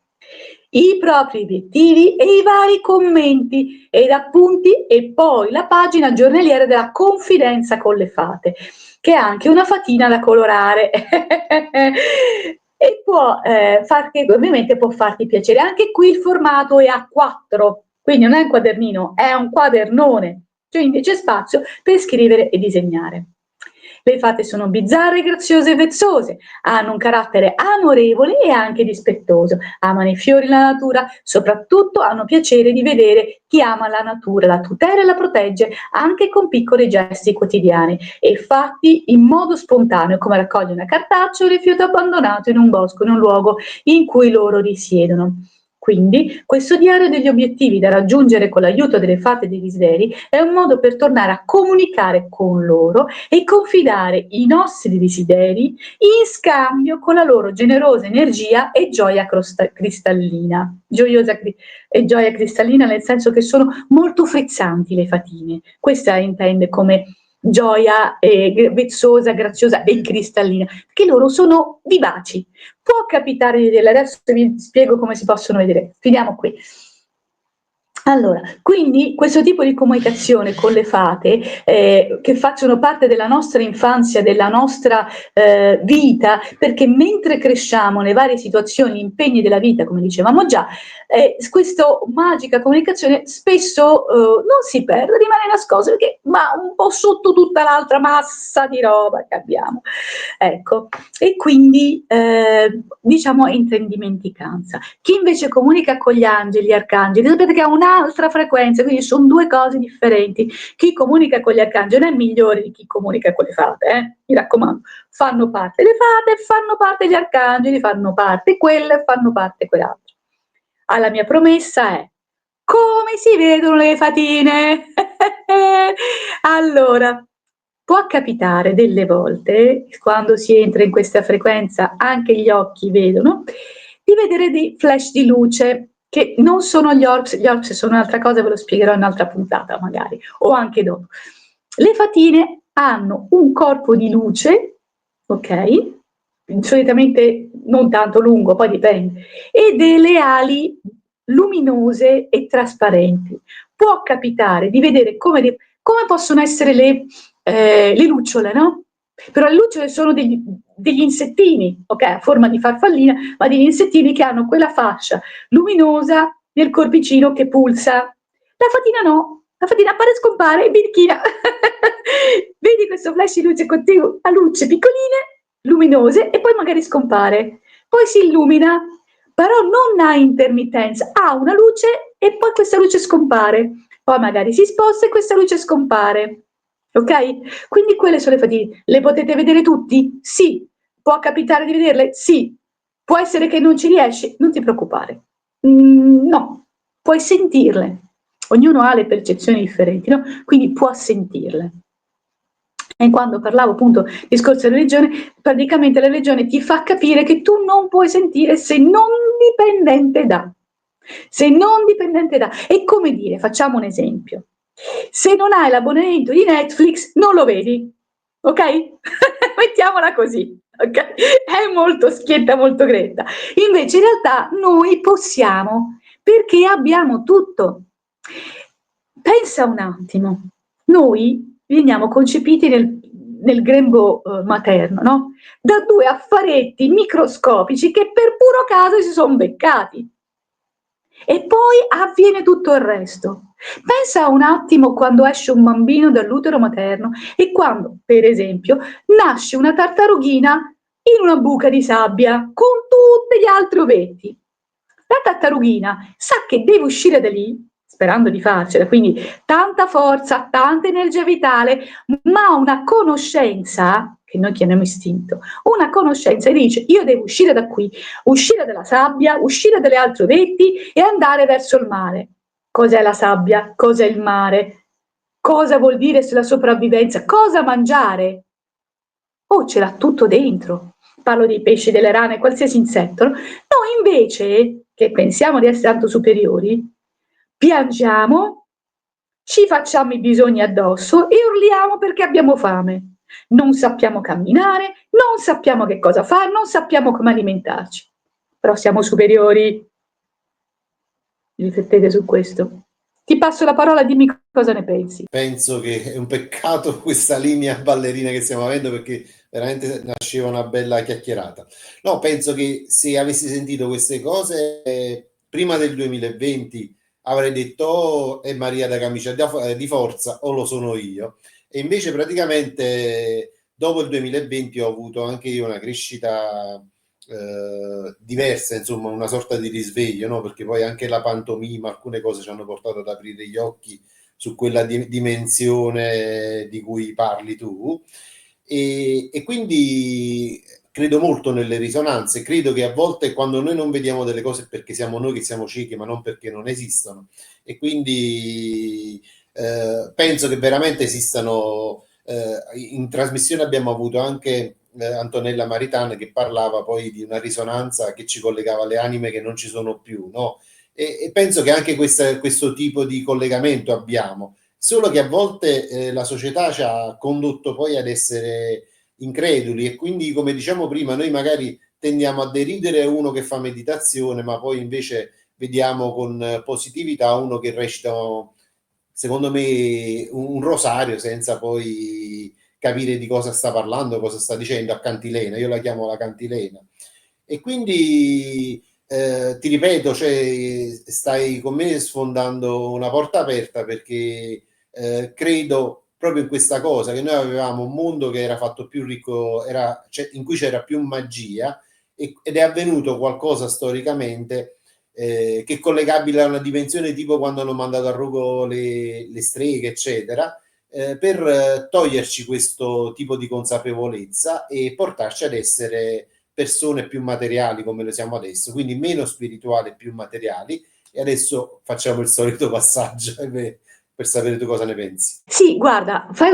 i propri obiettivi e i vari commenti ed appunti, e poi la pagina giornaliera della confidenza con le fate, che è anche una fatina da colorare e può ovviamente può farti piacere. Anche qui il formato è A4, quindi non è un quadernino, è un quadernone, cioè invece spazio per scrivere e disegnare. Le fate sono bizzarre, graziose e vezzose, hanno un carattere amorevole e anche dispettoso, amano i fiori e la natura, soprattutto hanno piacere di vedere chi ama la natura, la tutela e la protegge anche con piccoli gesti quotidiani e fatti in modo spontaneo, come raccogliere una cartaccia o un rifiuto abbandonato in un bosco, in un luogo in cui loro risiedono. Quindi, questo diario degli obiettivi da raggiungere con l'aiuto delle fate dei desideri è un modo per tornare a comunicare con loro e confidare i nostri desideri in scambio con la loro generosa energia e gioia cristallina. E gioia cristallina nel senso che sono molto frizzanti le fatine. Questa intende come gioia vezzosa, graziosa e cristallina, perché loro sono vivaci. Può capitare di vederle, adesso vi spiego come si possono vedere. Finiamo qui. Allora, quindi questo tipo di comunicazione con le fate che facciano parte della nostra infanzia, della nostra vita, perché mentre cresciamo nelle varie situazioni, impegni della vita, come dicevamo già, questa magica comunicazione spesso non si perde, rimane nascosta, perché va un po' sotto tutta l'altra massa di roba che abbiamo. Ecco, e quindi diciamo entra in dimenticanza. Chi invece comunica con gli angeli, gli arcangeli, sapete che ha un'altra frequenza, quindi sono due cose differenti. Chi comunica con gli arcangeli è migliore di chi comunica con le fate, mi raccomando. Fanno parte le fate, fanno parte gli arcangeli, fanno parte quelle, fanno parte quell'altro. La mia promessa è: come si vedono le fatine? Allora, può capitare delle volte, quando si entra in questa frequenza, anche gli occhi vedono, di vedere dei flash di luce, che non sono gli orcs sono un'altra cosa, ve lo spiegherò in un'altra puntata magari, o anche dopo. Le fatine hanno un corpo di luce, ok? Solitamente non tanto lungo, poi dipende, e delle ali luminose e trasparenti. Può capitare di vedere come possono essere le lucciole, no? Però le lucciole sono degli insettini, ok? A forma di farfallina, ma degli insettini che hanno quella fascia luminosa nel corpicino che pulsa. La fatina no, la fatina appare e scompare e birichina. Vedi questo flash di luce continuo a luce piccoline, luminose, e poi magari scompare. Poi si illumina, però non ha intermittenza, ha una luce e poi questa luce scompare. Poi magari si sposta e questa luce scompare. Ok? Quindi quelle sono le fatine. Le potete vedere tutti? Sì. Può capitare di vederle? Sì. Può essere che non ci riesci? Non ti preoccupare. No, puoi sentirle. Ognuno ha le percezioni differenti, no? Quindi può sentirle. E quando parlavo appunto del discorso della religione, praticamente la religione ti fa capire che tu non puoi sentire se non dipendente da. Se non dipendente da. È come dire, facciamo un esempio. Se non hai l'abbonamento di Netflix, non lo vedi, ok? Mettiamola così, ok? È molto schietta, molto gretta. Invece in realtà noi possiamo, perché abbiamo tutto. Pensa un attimo, noi veniamo concepiti nel grembo materno, no? Da due affaretti microscopici che per puro caso si sono beccati. E poi avviene tutto il resto. Pensa un attimo quando esce un bambino dall'utero materno e quando, per esempio, nasce una tartarughina in una buca di sabbia con tutti gli altri ovetti. La tartarughina sa che deve uscire da lì, sperando di farcela, quindi tanta forza, tanta energia vitale, ma una conoscenza, che noi chiamiamo istinto, una conoscenza e dice io devo uscire da qui, uscire dalla sabbia, uscire dalle altre ovetti e andare verso il mare. Cos'è la sabbia? Cos'è il mare? Cosa vuol dire sulla sopravvivenza? Cosa mangiare? Oh, ce l'ha tutto dentro. Parlo dei pesci, delle rane, qualsiasi insetto. No? Noi invece, che pensiamo di essere tanto superiori, piangiamo, ci facciamo i bisogni addosso e urliamo perché abbiamo fame. Non sappiamo camminare, non sappiamo che cosa fare, non sappiamo come alimentarci. Però siamo superiori. Riflettete su questo. Ti passo la parola, dimmi cosa ne pensi. Penso che è un peccato questa linea ballerina che stiamo avendo, perché veramente nasceva una bella chiacchierata. No, penso che se avessi sentito queste cose prima del 2020 avrei detto oh, è Maria da camicia di forza o lo sono io. E invece praticamente dopo il 2020 ho avuto anche io una crescita diversa, insomma una sorta di risveglio, no? Perché poi anche la pantomima, alcune cose ci hanno portato ad aprire gli occhi su quella dimensione di cui parli tu e quindi credo molto nelle risonanze, credo che a volte quando noi non vediamo delle cose è perché siamo noi che siamo ciechi, ma non perché non esistono, e quindi penso che veramente esistano. In trasmissione abbiamo avuto anche Antonella Maritana che parlava poi di una risonanza che ci collegava alle anime che non ci sono più, no? E penso che anche questo tipo di collegamento abbiamo, solo che a volte la società ci ha condotto poi ad essere increduli e quindi, come diciamo prima, noi magari tendiamo a deridere uno che fa meditazione, ma poi invece vediamo con positività uno che recita, secondo me, un rosario senza poi capire di cosa sta parlando, cosa sta dicendo a cantilena. Io la chiamo la cantilena. E quindi ti ripeto, cioè, stai con me sfondando una porta aperta, perché credo proprio in questa cosa, che noi avevamo un mondo che era fatto più ricco, in cui c'era più magia, ed è avvenuto qualcosa storicamente che è collegabile a una dimensione tipo quando hanno mandato a rogo le streghe, eccetera, per toglierci questo tipo di consapevolezza e portarci ad essere persone più materiali come lo siamo adesso, quindi meno spirituali e più materiali. E adesso facciamo il solito passaggio per sapere tu cosa ne pensi. Sì, guarda, fai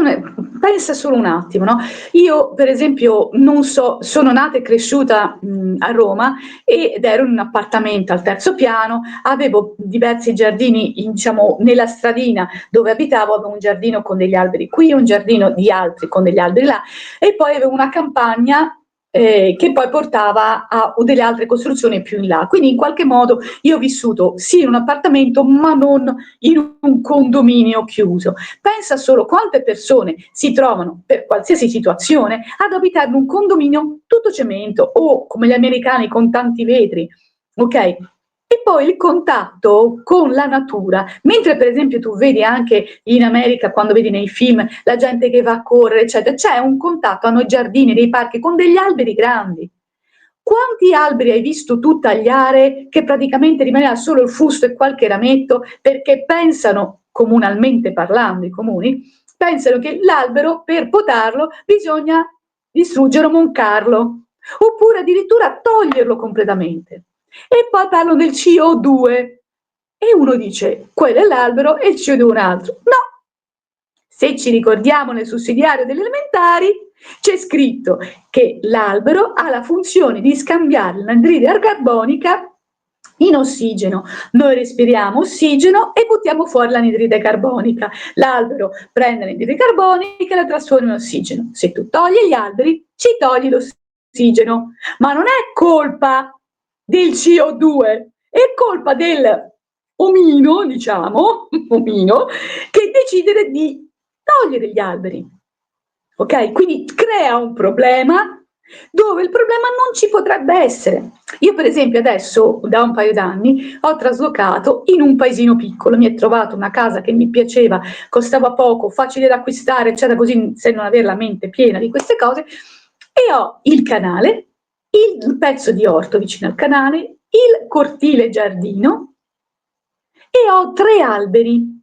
pensa solo un attimo, no? Io per esempio non so, sono nata e cresciuta a Roma ed ero in un appartamento al terzo piano, avevo diversi giardini, diciamo, nella stradina dove abitavo, avevo un giardino con degli alberi qui, un giardino di altri con degli alberi là, e poi avevo una campagna che poi portava a delle altre costruzioni più in là. Quindi in qualche modo io ho vissuto sì in un appartamento, ma non in un condominio chiuso. Pensa solo quante persone si trovano per qualsiasi situazione ad abitare in un condominio tutto cemento o come gli americani con tanti vetri, ok? E poi il contatto con la natura, mentre per esempio tu vedi anche in America, quando vedi nei film la gente che va a correre, eccetera, c'è un contatto, hanno i giardini, dei parchi con degli alberi grandi. Quanti alberi hai visto tu tagliare che praticamente rimaneva solo il fusto e qualche rametto perché pensano, comunalmente parlando, i comuni, pensano che l'albero per potarlo bisogna distruggerlo, moncarlo, oppure addirittura toglierlo completamente. E poi parlano del CO2 e uno dice quello è l'albero e il CO2 è un altro. No, se ci ricordiamo nel sussidiario delle elementari c'è scritto che l'albero ha la funzione di scambiare l'anidride carbonica in ossigeno. Noi respiriamo ossigeno e buttiamo fuori l'anidride carbonica. L'albero prende l'anidride carbonica e la trasforma in ossigeno. Se tu togli gli alberi, ci togli l'ossigeno. Ma non è colpa del CO2, è colpa del omino, diciamo, omino, che decide di togliere gli alberi. Ok? Quindi crea un problema dove il problema non ci potrebbe essere. Io per esempio adesso, da un paio d'anni, ho traslocato in un paesino piccolo, mi è trovato una casa che mi piaceva, costava poco, facile da acquistare, eccetera, così se non avere la mente piena di queste cose, e ho il canale, il pezzo di orto vicino al canale, il cortile giardino e ho 3 alberi.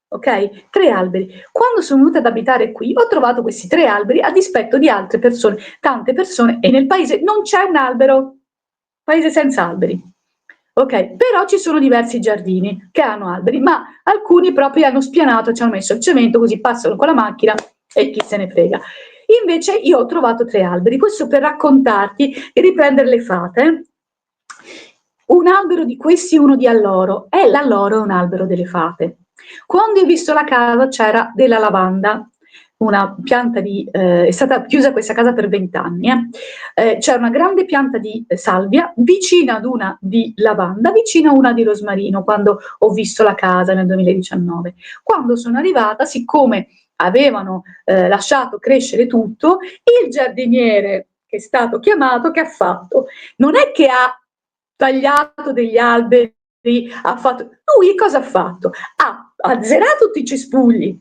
Ok? 3 alberi. Quando sono venuta ad abitare qui ho trovato questi 3 alberi a dispetto di altre persone, tante persone, e nel paese non c'è un albero, paese senza alberi. Ok, però ci sono diversi giardini che hanno alberi, ma alcuni proprio hanno spianato, ci hanno messo il cemento, così passano con la macchina e chi se ne frega. Invece io ho trovato 3 alberi, questo per raccontarti e riprendere le fate. Un albero di questi, uno di alloro, e l'alloro è un albero delle fate. Quando ho visto la casa c'era della lavanda, una pianta di, è stata chiusa questa casa per 20 anni, c'era una grande pianta di salvia vicina ad una di lavanda, vicina a una di rosmarino, quando ho visto la casa nel 2019. Quando sono arrivata, siccome avevano lasciato crescere tutto, il giardiniere che è stato chiamato, che ha fatto? Non è che ha tagliato degli alberi, ha fatto... Lui cosa ha fatto? Ha azzerato tutti i cespugli.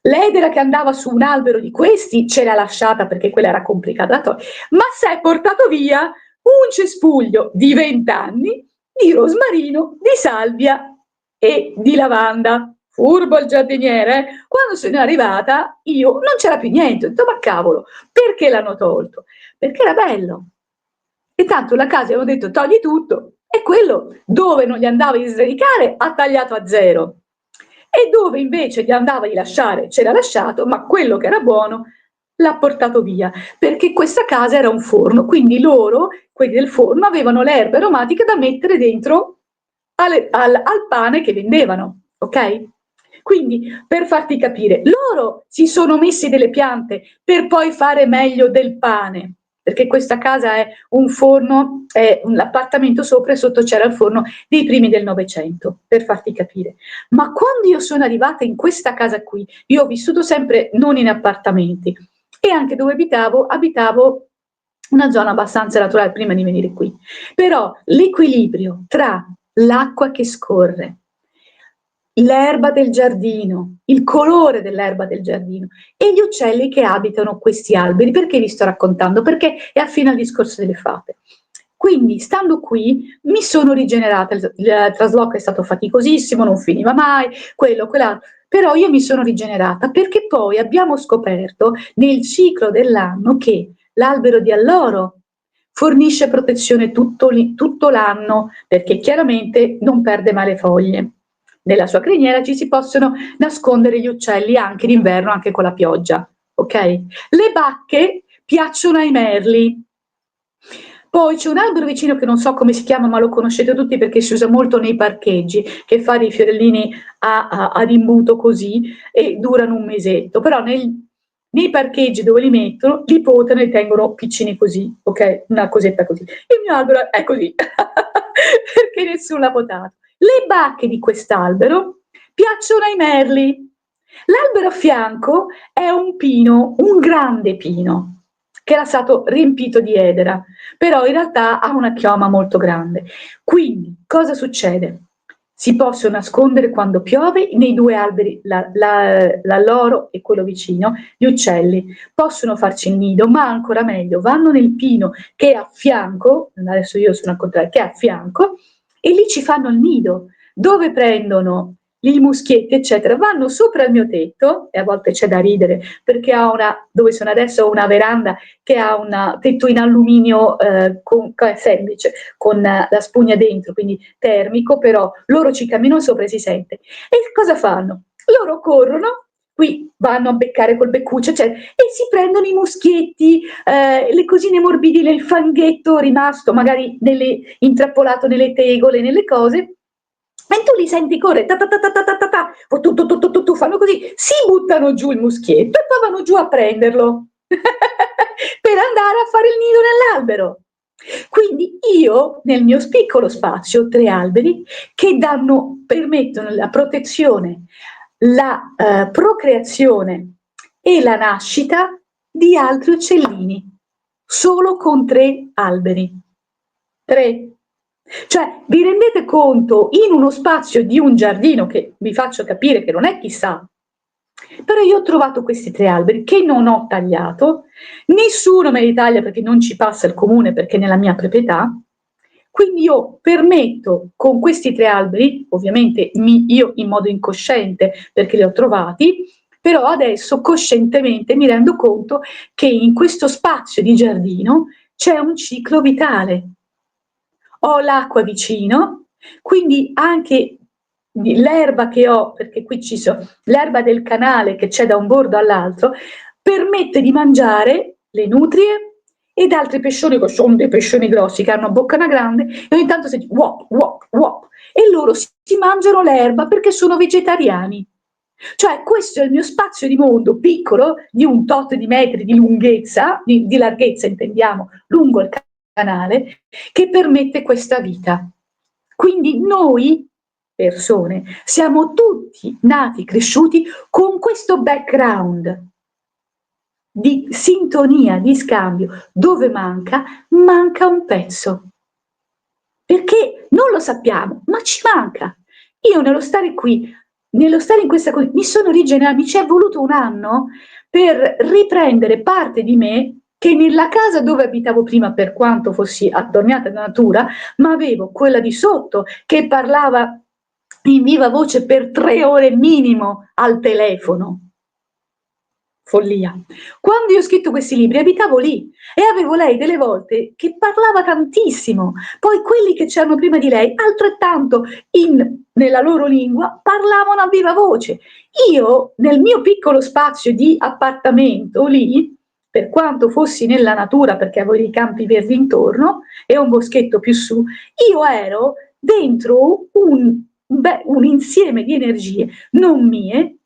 L'edera che andava su un albero di questi ce l'ha lasciata perché quella era complicata, ma si è portato via un cespuglio di 20 anni di rosmarino, di salvia e di lavanda. Furbo il giardiniere, eh? Quando sono arrivata io non c'era più niente, ho detto ma cavolo, perché l'hanno tolto? Perché era bello. E tanto la casa aveva detto togli tutto, e quello dove non gli andava di sradicare ha tagliato a zero, e dove invece gli andava di lasciare ce l'ha lasciato, ma quello che era buono l'ha portato via, perché questa casa era un forno, quindi loro, quelli del forno, avevano le erbe aromatiche da mettere dentro al pane che vendevano, ok? Quindi, per farti capire, loro si sono messi delle piante per poi fare meglio del pane, perché questa casa è un forno, è un appartamento sopra e sotto c'era il forno dei primi del Novecento, per farti capire. Ma quando io sono arrivata in questa casa qui, io ho vissuto sempre non in appartamenti, e anche dove abitavo una zona abbastanza naturale prima di venire qui. Però l'equilibrio tra l'acqua che scorre, l'erba del giardino, il colore dell'erba del giardino e gli uccelli che abitano questi alberi. Perché vi sto raccontando? Perché è affine al discorso delle fate. Quindi, stando qui, mi sono rigenerata, il trasloco è stato faticosissimo, non finiva mai, quello, quell'altro, però io mi sono rigenerata perché poi abbiamo scoperto nel ciclo dell'anno che l'albero di alloro fornisce protezione tutto l'anno, perché chiaramente non perde mai le foglie. Nella sua criniera ci si possono nascondere gli uccelli anche d'inverno, anche con la pioggia, ok? Le bacche piacciono ai merli. Poi c'è un albero vicino che non so come si chiama, ma lo conoscete tutti perché si usa molto nei parcheggi, che fa dei fiorellini ad imbuto così e durano un mesetto, però nei parcheggi dove li mettono, li potano e tengono piccini così, ok? Una cosetta così. Il mio albero è così, perché nessuno l'ha potato. Le bacche di quest'albero piacciono ai merli. L'albero a fianco è un pino, un grande pino, che era stato riempito di edera, però in realtà ha una chioma molto grande. Quindi cosa succede? Si possono nascondere quando piove nei due alberi, l'alloro e quello vicino, gli uccelli possono farci il nido, ma ancora meglio, vanno nel pino che è a fianco, adesso io sono al contrario, che è a fianco, e lì ci fanno il nido, dove prendono i muschietti, eccetera, vanno sopra il mio tetto, e a volte c'è da ridere, perché dove sono adesso, ho una veranda che ha un tetto in alluminio semplice, con la spugna dentro, quindi termico, però loro ci camminano sopra e si sente. E cosa fanno? Loro corrono, qui vanno a beccare col beccuccio, eccetera, e si prendono i muschietti, le cosine morbidine, il fanghetto rimasto magari intrappolato nelle tegole, nelle cose, e tu li senti correre, ta ta ta ta ta ta ta ta, fanno così, si buttano giù il muschietto e poi vanno giù a prenderlo per andare a fare il nido nell'albero. Quindi io, nel mio piccolo spazio, ho 3 alberi che permettono la protezione, la procreazione e la nascita di altri uccellini, solo con 3 alberi. 3. Cioè, vi rendete conto, in uno spazio di un giardino, che vi faccio capire che non è chissà, però io ho trovato questi 3 alberi che non ho tagliato, nessuno me li taglia perché non ci passa il comune, perché è nella mia proprietà, quindi io permetto con questi 3 alberi, ovviamente io in modo incosciente perché li ho trovati, però adesso coscientemente mi rendo conto che in questo spazio di giardino c'è un ciclo vitale. Ho l'acqua vicino, quindi anche l'erba che ho, perché qui ci sono l'erba del canale che c'è da un bordo all'altro, permette di mangiare le nutrie ed altri pescioni, che sono dei pescioni grossi che hanno a boccana grande, e ogni tanto senti wop, wop, wop, e loro si mangiano l'erba perché sono vegetariani. Cioè, questo è il mio spazio di mondo piccolo, di un tot di metri di lunghezza, di larghezza intendiamo, lungo il canale, che permette questa vita. Quindi noi, persone, siamo tutti nati, cresciuti con questo background di sintonia, di scambio. Dove manca? Manca un pezzo. Perché non lo sappiamo, ma ci manca. Io nello stare qui, nello stare in questa cosa, mi sono rigenerata, mi ci è voluto un anno per riprendere parte di me che nella casa dove abitavo prima, per quanto fossi adornata da natura, ma avevo quella di sotto che parlava in viva voce per 3 ore minimo al telefono. Follia. Quando io ho scritto questi libri abitavo lì e avevo lei delle volte che parlava tantissimo, poi quelli che c'erano prima di lei altrettanto nella loro lingua parlavano a viva voce. Io nel mio piccolo spazio di appartamento lì, per quanto fossi nella natura perché avevo dei campi verdi intorno e un boschetto più su, io ero dentro un insieme di energie non mie,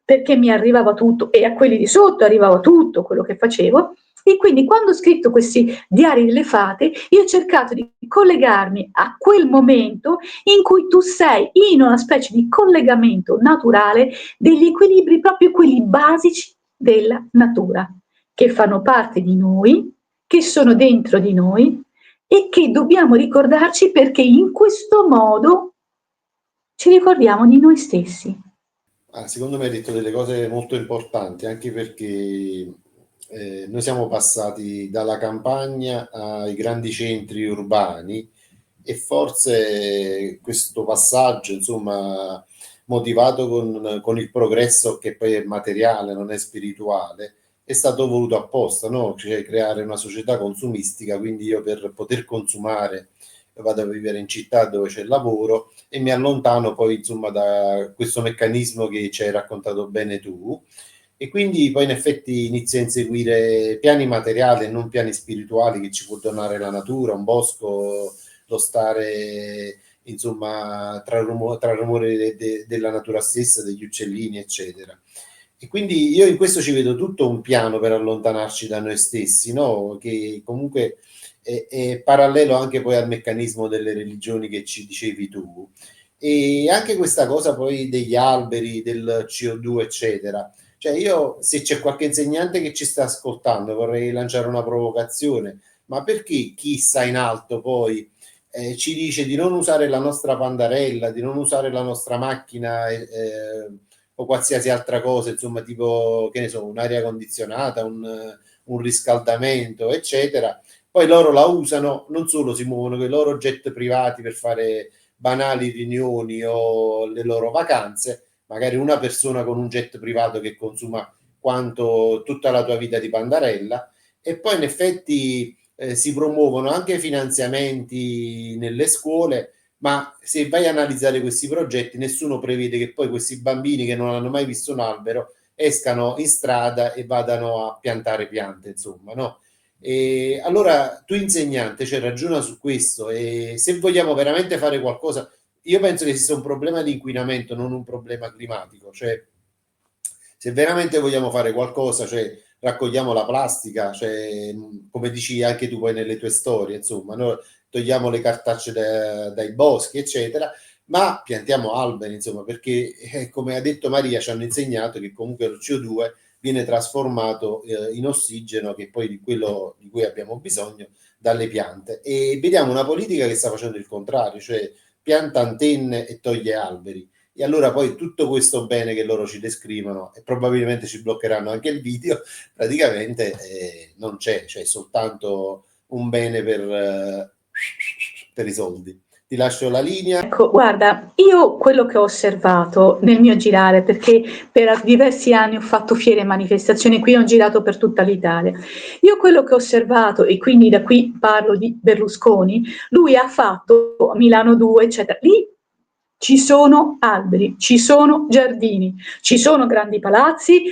perché mi arrivava tutto e a quelli di sotto arrivava tutto quello che facevo, e quindi quando ho scritto questi diari delle fate, io ho cercato di collegarmi a quel momento in cui tu sei in una specie di collegamento naturale degli equilibri, proprio quelli basici della natura, che fanno parte di noi, che sono dentro di noi e che dobbiamo ricordarci perché in questo modo ci ricordiamo di noi stessi. Secondo me hai detto delle cose molto importanti, anche perché noi siamo passati dalla campagna ai grandi centri urbani e forse questo passaggio, insomma, motivato con il progresso che poi è materiale, non è spirituale, è stato voluto apposta, no? Cioè creare una società consumistica, quindi io per poter consumare vado a vivere in città dove c'è lavoro e mi allontano poi insomma da questo meccanismo che ci hai raccontato bene tu, E quindi poi in effetti inizio a inseguire piani materiali e non piani spirituali che ci può donare la natura, un bosco, lo stare insomma tra il rumore della natura stessa, degli uccellini, eccetera. E quindi io in questo ci vedo tutto un piano per allontanarci da noi stessi, no? Che comunque è parallelo anche poi al meccanismo delle religioni che ci dicevi tu. E anche questa cosa poi degli alberi, del CO2, eccetera. Cioè io, se c'è qualche insegnante che ci sta ascoltando, vorrei lanciare una provocazione, ma perché chi sta in alto poi ci dice di non usare la nostra pandarella, di non usare la nostra macchina o qualsiasi altra cosa, insomma, tipo, che ne so, un'aria condizionata, un riscaldamento, eccetera. Poi loro la usano, non solo si muovono con i loro jet privati per fare banali riunioni o le loro vacanze, magari una persona con un jet privato che consuma quanto tutta la tua vita di pandarella, e poi in effetti si promuovono anche finanziamenti nelle scuole, ma se vai a analizzare questi progetti, nessuno prevede che poi questi bambini che non hanno mai visto un albero escano in strada e vadano a piantare piante, insomma, no? E allora tu insegnante, cioè, ragiona su questo, e se vogliamo veramente fare qualcosa, io penso che esista un problema di inquinamento, non un problema climatico, cioè se veramente vogliamo fare qualcosa, cioè raccogliamo la plastica, cioè, come dici anche tu poi nelle tue storie, insomma, no? Togliamo le cartacce dai boschi, eccetera, ma piantiamo alberi, insomma, perché come ha detto Maria, ci hanno insegnato che comunque lo CO2 viene trasformato in ossigeno, che poi di quello di cui abbiamo bisogno dalle piante. E vediamo una politica che sta facendo il contrario, cioè pianta antenne e toglie alberi. E allora poi tutto questo bene che loro ci descrivono, e probabilmente ci bloccheranno anche il video, praticamente non c'è, cioè soltanto un bene per i soldi. Ti lascio la linea. Ecco, guarda, io quello che ho osservato nel mio girare, perché per diversi anni ho fatto fiere e manifestazioni, qui ho girato per tutta l'Italia. Io quello che ho osservato, e quindi da qui parlo di Berlusconi, lui ha fatto Milano 2, eccetera. Lì ci sono alberi, ci sono giardini, ci sono grandi palazzi,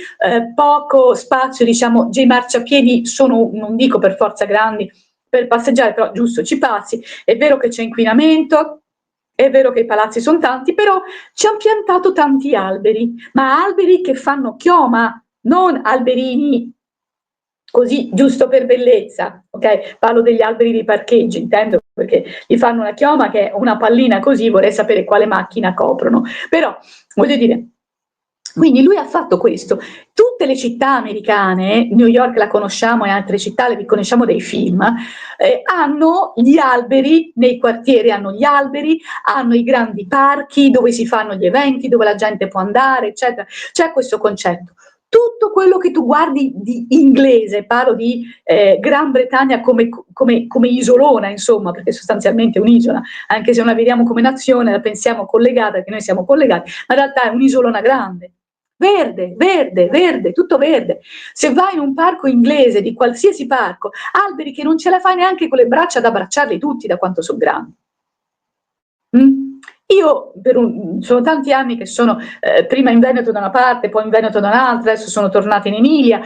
poco spazio, diciamo, i marciapiedi sono, non dico per forza grandi, per passeggiare, però giusto ci passi. È vero che c'è inquinamento, è vero che i palazzi sono tanti, però ci hanno piantato tanti alberi, ma alberi che fanno chioma, non alberini così giusto per bellezza, ok? Parlo degli alberi di parcheggio, intendo, perché gli fanno una chioma che è una pallina così, vorrei sapere quale macchina coprono, però voglio dire, quindi lui ha fatto questo. Tutte le città americane, New York la conosciamo e altre città le riconosciamo dai film, hanno gli alberi, nei quartieri hanno gli alberi, hanno i grandi parchi dove si fanno gli eventi, dove la gente può andare, eccetera. C'è questo concetto. Tutto quello che tu guardi di inglese, parlo di Gran Bretagna come isolona, insomma, perché sostanzialmente è un'isola, anche se non la vediamo come nazione, la pensiamo collegata, perché noi siamo collegati, ma in realtà è un'isolona grande. Verde, verde, verde, tutto verde. Se vai in un parco inglese, di qualsiasi parco, alberi che non ce la fai neanche con le braccia ad abbracciarli tutti da quanto sono grandi. Io sono tanti anni che sono prima in Veneto da una parte, poi in Veneto da un'altra, adesso sono tornata in Emilia,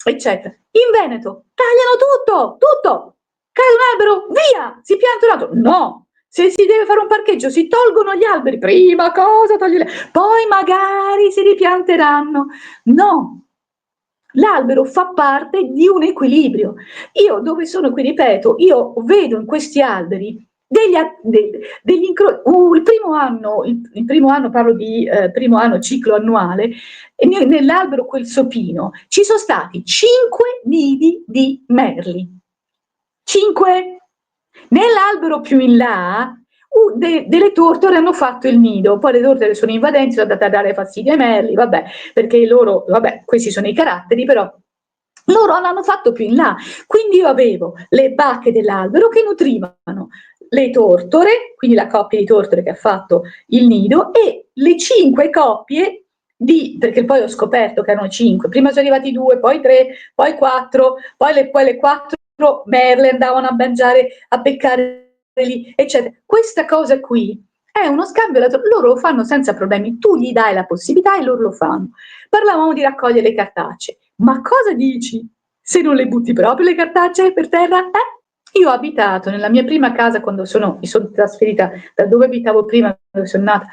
eccetera. In Veneto tagliano tutto, cade un albero, via, si pianta un altro. No, se si deve fare un parcheggio si tolgono gli alberi, prima cosa poi magari si ripianteranno. No, l'albero fa parte di un equilibrio. Io dove sono qui, ripeto, io vedo in questi alberi degli il primo anno parlo di primo anno ciclo annuale, e nell'albero quel sopino ci sono stati 5 nidi di merli. 5. Nell'albero più in là delle tortore hanno fatto il nido, poi le tortore sono invadenti, sono andate a dare fastidio ai merli, vabbè, perché loro, vabbè, questi sono i caratteri, però loro l'hanno fatto più in là. Quindi io avevo le bacche dell'albero che nutrivano le tortore, quindi la coppia di tortore che ha fatto il nido, e le 5 coppie perché poi ho scoperto che erano 5, prima sono arrivati 2, poi 3, poi 4, poi le 4 merle andavano a mangiare, a beccare lì, eccetera. Questa cosa qui È uno scambio, loro lo fanno senza problemi, tu gli dai la possibilità e loro lo fanno. Parlavamo di raccogliere le cartacee, ma cosa dici se non le butti proprio le cartacee per terra? Io ho abitato nella mia prima casa quando mi sono trasferita da dove abitavo prima, dove sono nata,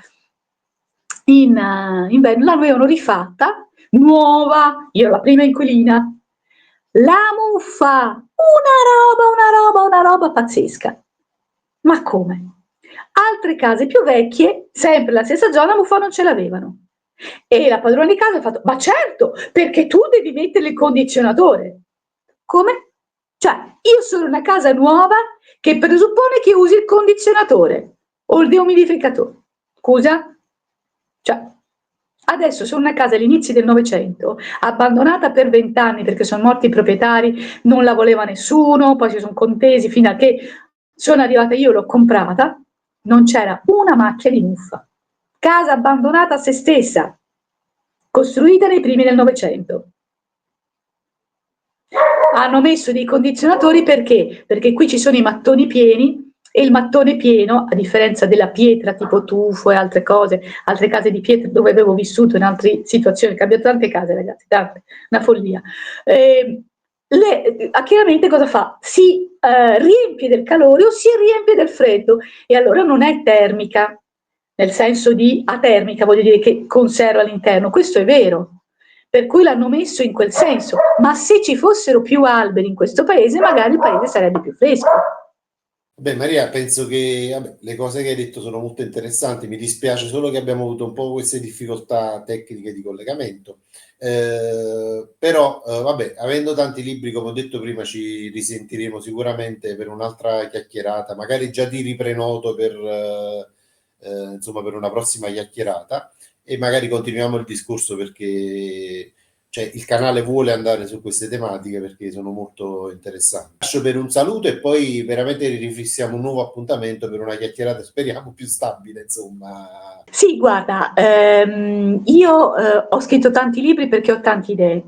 in inverno, l'avevano rifatta, nuova, io ero la prima inquilina, la muffa, una roba pazzesca. Ma come? Altre case più vecchie, sempre la stessa zona, la muffa non ce l'avevano. E la padrona di casa ha fatto, ma certo, perché tu devi mettere il condizionatore. Come? Cioè, io sono una casa nuova che presuppone che usi il condizionatore o il deumidificatore. Scusa? Cioè, adesso sono una casa agli inizi del Novecento, abbandonata per 20 anni perché sono morti i proprietari, non la voleva nessuno, poi si sono contesi fino a che sono arrivata io, l'ho comprata, non c'era una macchia di muffa. Casa abbandonata a se stessa, costruita nei primi del Novecento. Hanno messo dei condizionatori perché? Perché qui ci sono i mattoni pieni e il mattone pieno, a differenza della pietra tipo tufo e altre cose, altre case di pietra dove avevo vissuto in altre situazioni, ho cambiato tante case ragazzi, tante, una follia. Chiaramente cosa fa? Si riempie del calore o si riempie del freddo e allora non è termica, nel senso di atermica, voglio dire che conserva all'interno, questo è vero. Per cui l'hanno messo in quel senso, ma se ci fossero più alberi in questo paese, magari il paese sarebbe più fresco. Beh, Maria, penso che le cose che hai detto sono molto interessanti. Mi dispiace solo che abbiamo avuto un po' queste difficoltà tecniche di collegamento. Però, vabbè, avendo tanti libri, come ho detto prima, ci risentiremo sicuramente per un'altra chiacchierata. Magari già ti riprenoto insomma, per una prossima chiacchierata e magari continuiamo il discorso perché cioè, il canale vuole andare su queste tematiche perché sono molto interessanti. Lascio per un saluto e poi veramente rifissiamo un nuovo appuntamento per una chiacchierata, speriamo più stabile, insomma. Sì, guarda, io ho scritto tanti libri perché ho tante idee.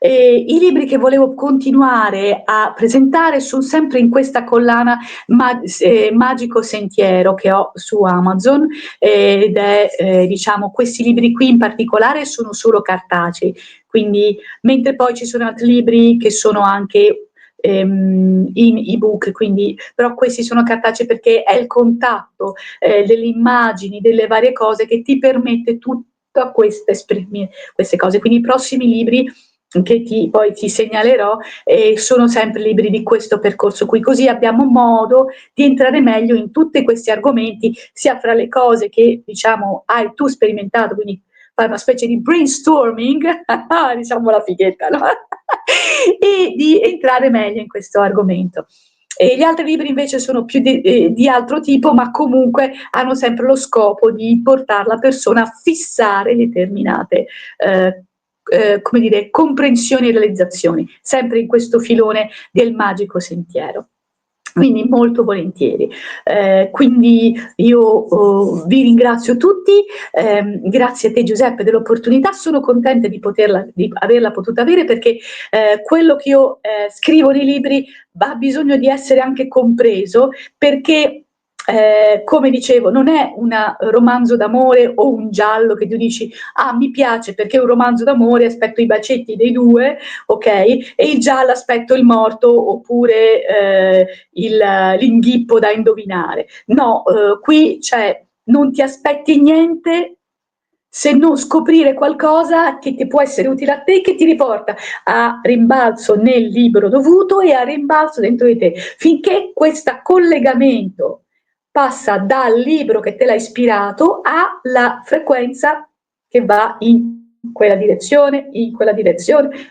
I libri che volevo continuare a presentare sono sempre in questa collana Magico Sentiero che ho su Amazon ed è, diciamo, questi libri qui in particolare sono solo cartacei, quindi mentre poi ci sono altri libri che sono anche in ebook, quindi però questi sono cartacei perché è il contatto delle immagini, delle varie cose che ti permette tutta queste cose. Quindi i prossimi libri che poi ti segnalerò sono sempre libri di questo percorso qui, così abbiamo modo di entrare meglio in tutti questi argomenti, sia fra le cose che diciamo hai tu sperimentato, quindi fare una specie di brainstorming, diciamo la fighetta, no? E di entrare meglio in questo argomento. E gli altri libri invece sono più di altro tipo, ma comunque hanno sempre lo scopo di portare la persona a fissare determinate come dire, comprensioni e realizzazioni, sempre in questo filone del magico sentiero. Quindi molto volentieri. Quindi io vi ringrazio tutti, grazie a te Giuseppe dell'opportunità, sono contenta di averla potuta avere perché quello che io scrivo nei libri ha bisogno di essere anche compreso perché come dicevo, non è un romanzo d'amore o un giallo che tu dici, ah, mi piace perché è un romanzo d'amore, aspetto i bacetti dei due, ok? E il giallo aspetto il morto oppure l'inghippo da indovinare. No, qui non ti aspetti niente se non scoprire qualcosa che ti può essere utile a te, che ti riporta a rimbalzo nel libro dovuto e a rimbalzo dentro di te, finché questo collegamento passa dal libro che te l'ha ispirato alla frequenza che va in quella direzione,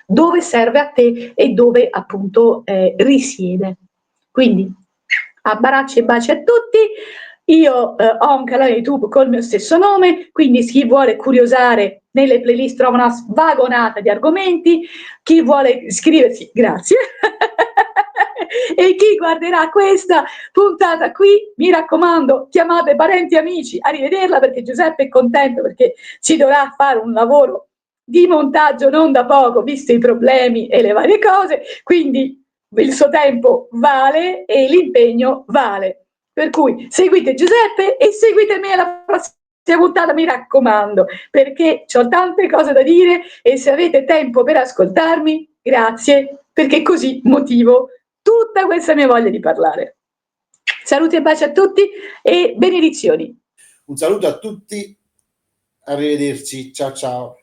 dove serve a te e dove appunto risiede. Quindi abbracci e baci a tutti. Io ho un canale YouTube col mio stesso nome, quindi chi vuole curiosare nelle playlist trova una vagonata di argomenti, chi vuole iscriversi, grazie, e chi guarderà questa puntata qui, mi raccomando, chiamate parenti e amici a rivederla perché Giuseppe è contento perché ci dovrà fare un lavoro di montaggio non da poco, visto i problemi e le varie cose, quindi il suo tempo vale e l'impegno vale. Per cui seguite Giuseppe e seguite me alla prossima puntata, mi raccomando, perché ho tante cose da dire e se avete tempo per ascoltarmi, grazie, perché così motivo tutta questa mia voglia di parlare. Saluti e baci a tutti e benedizioni. Un saluto a tutti, arrivederci, ciao ciao.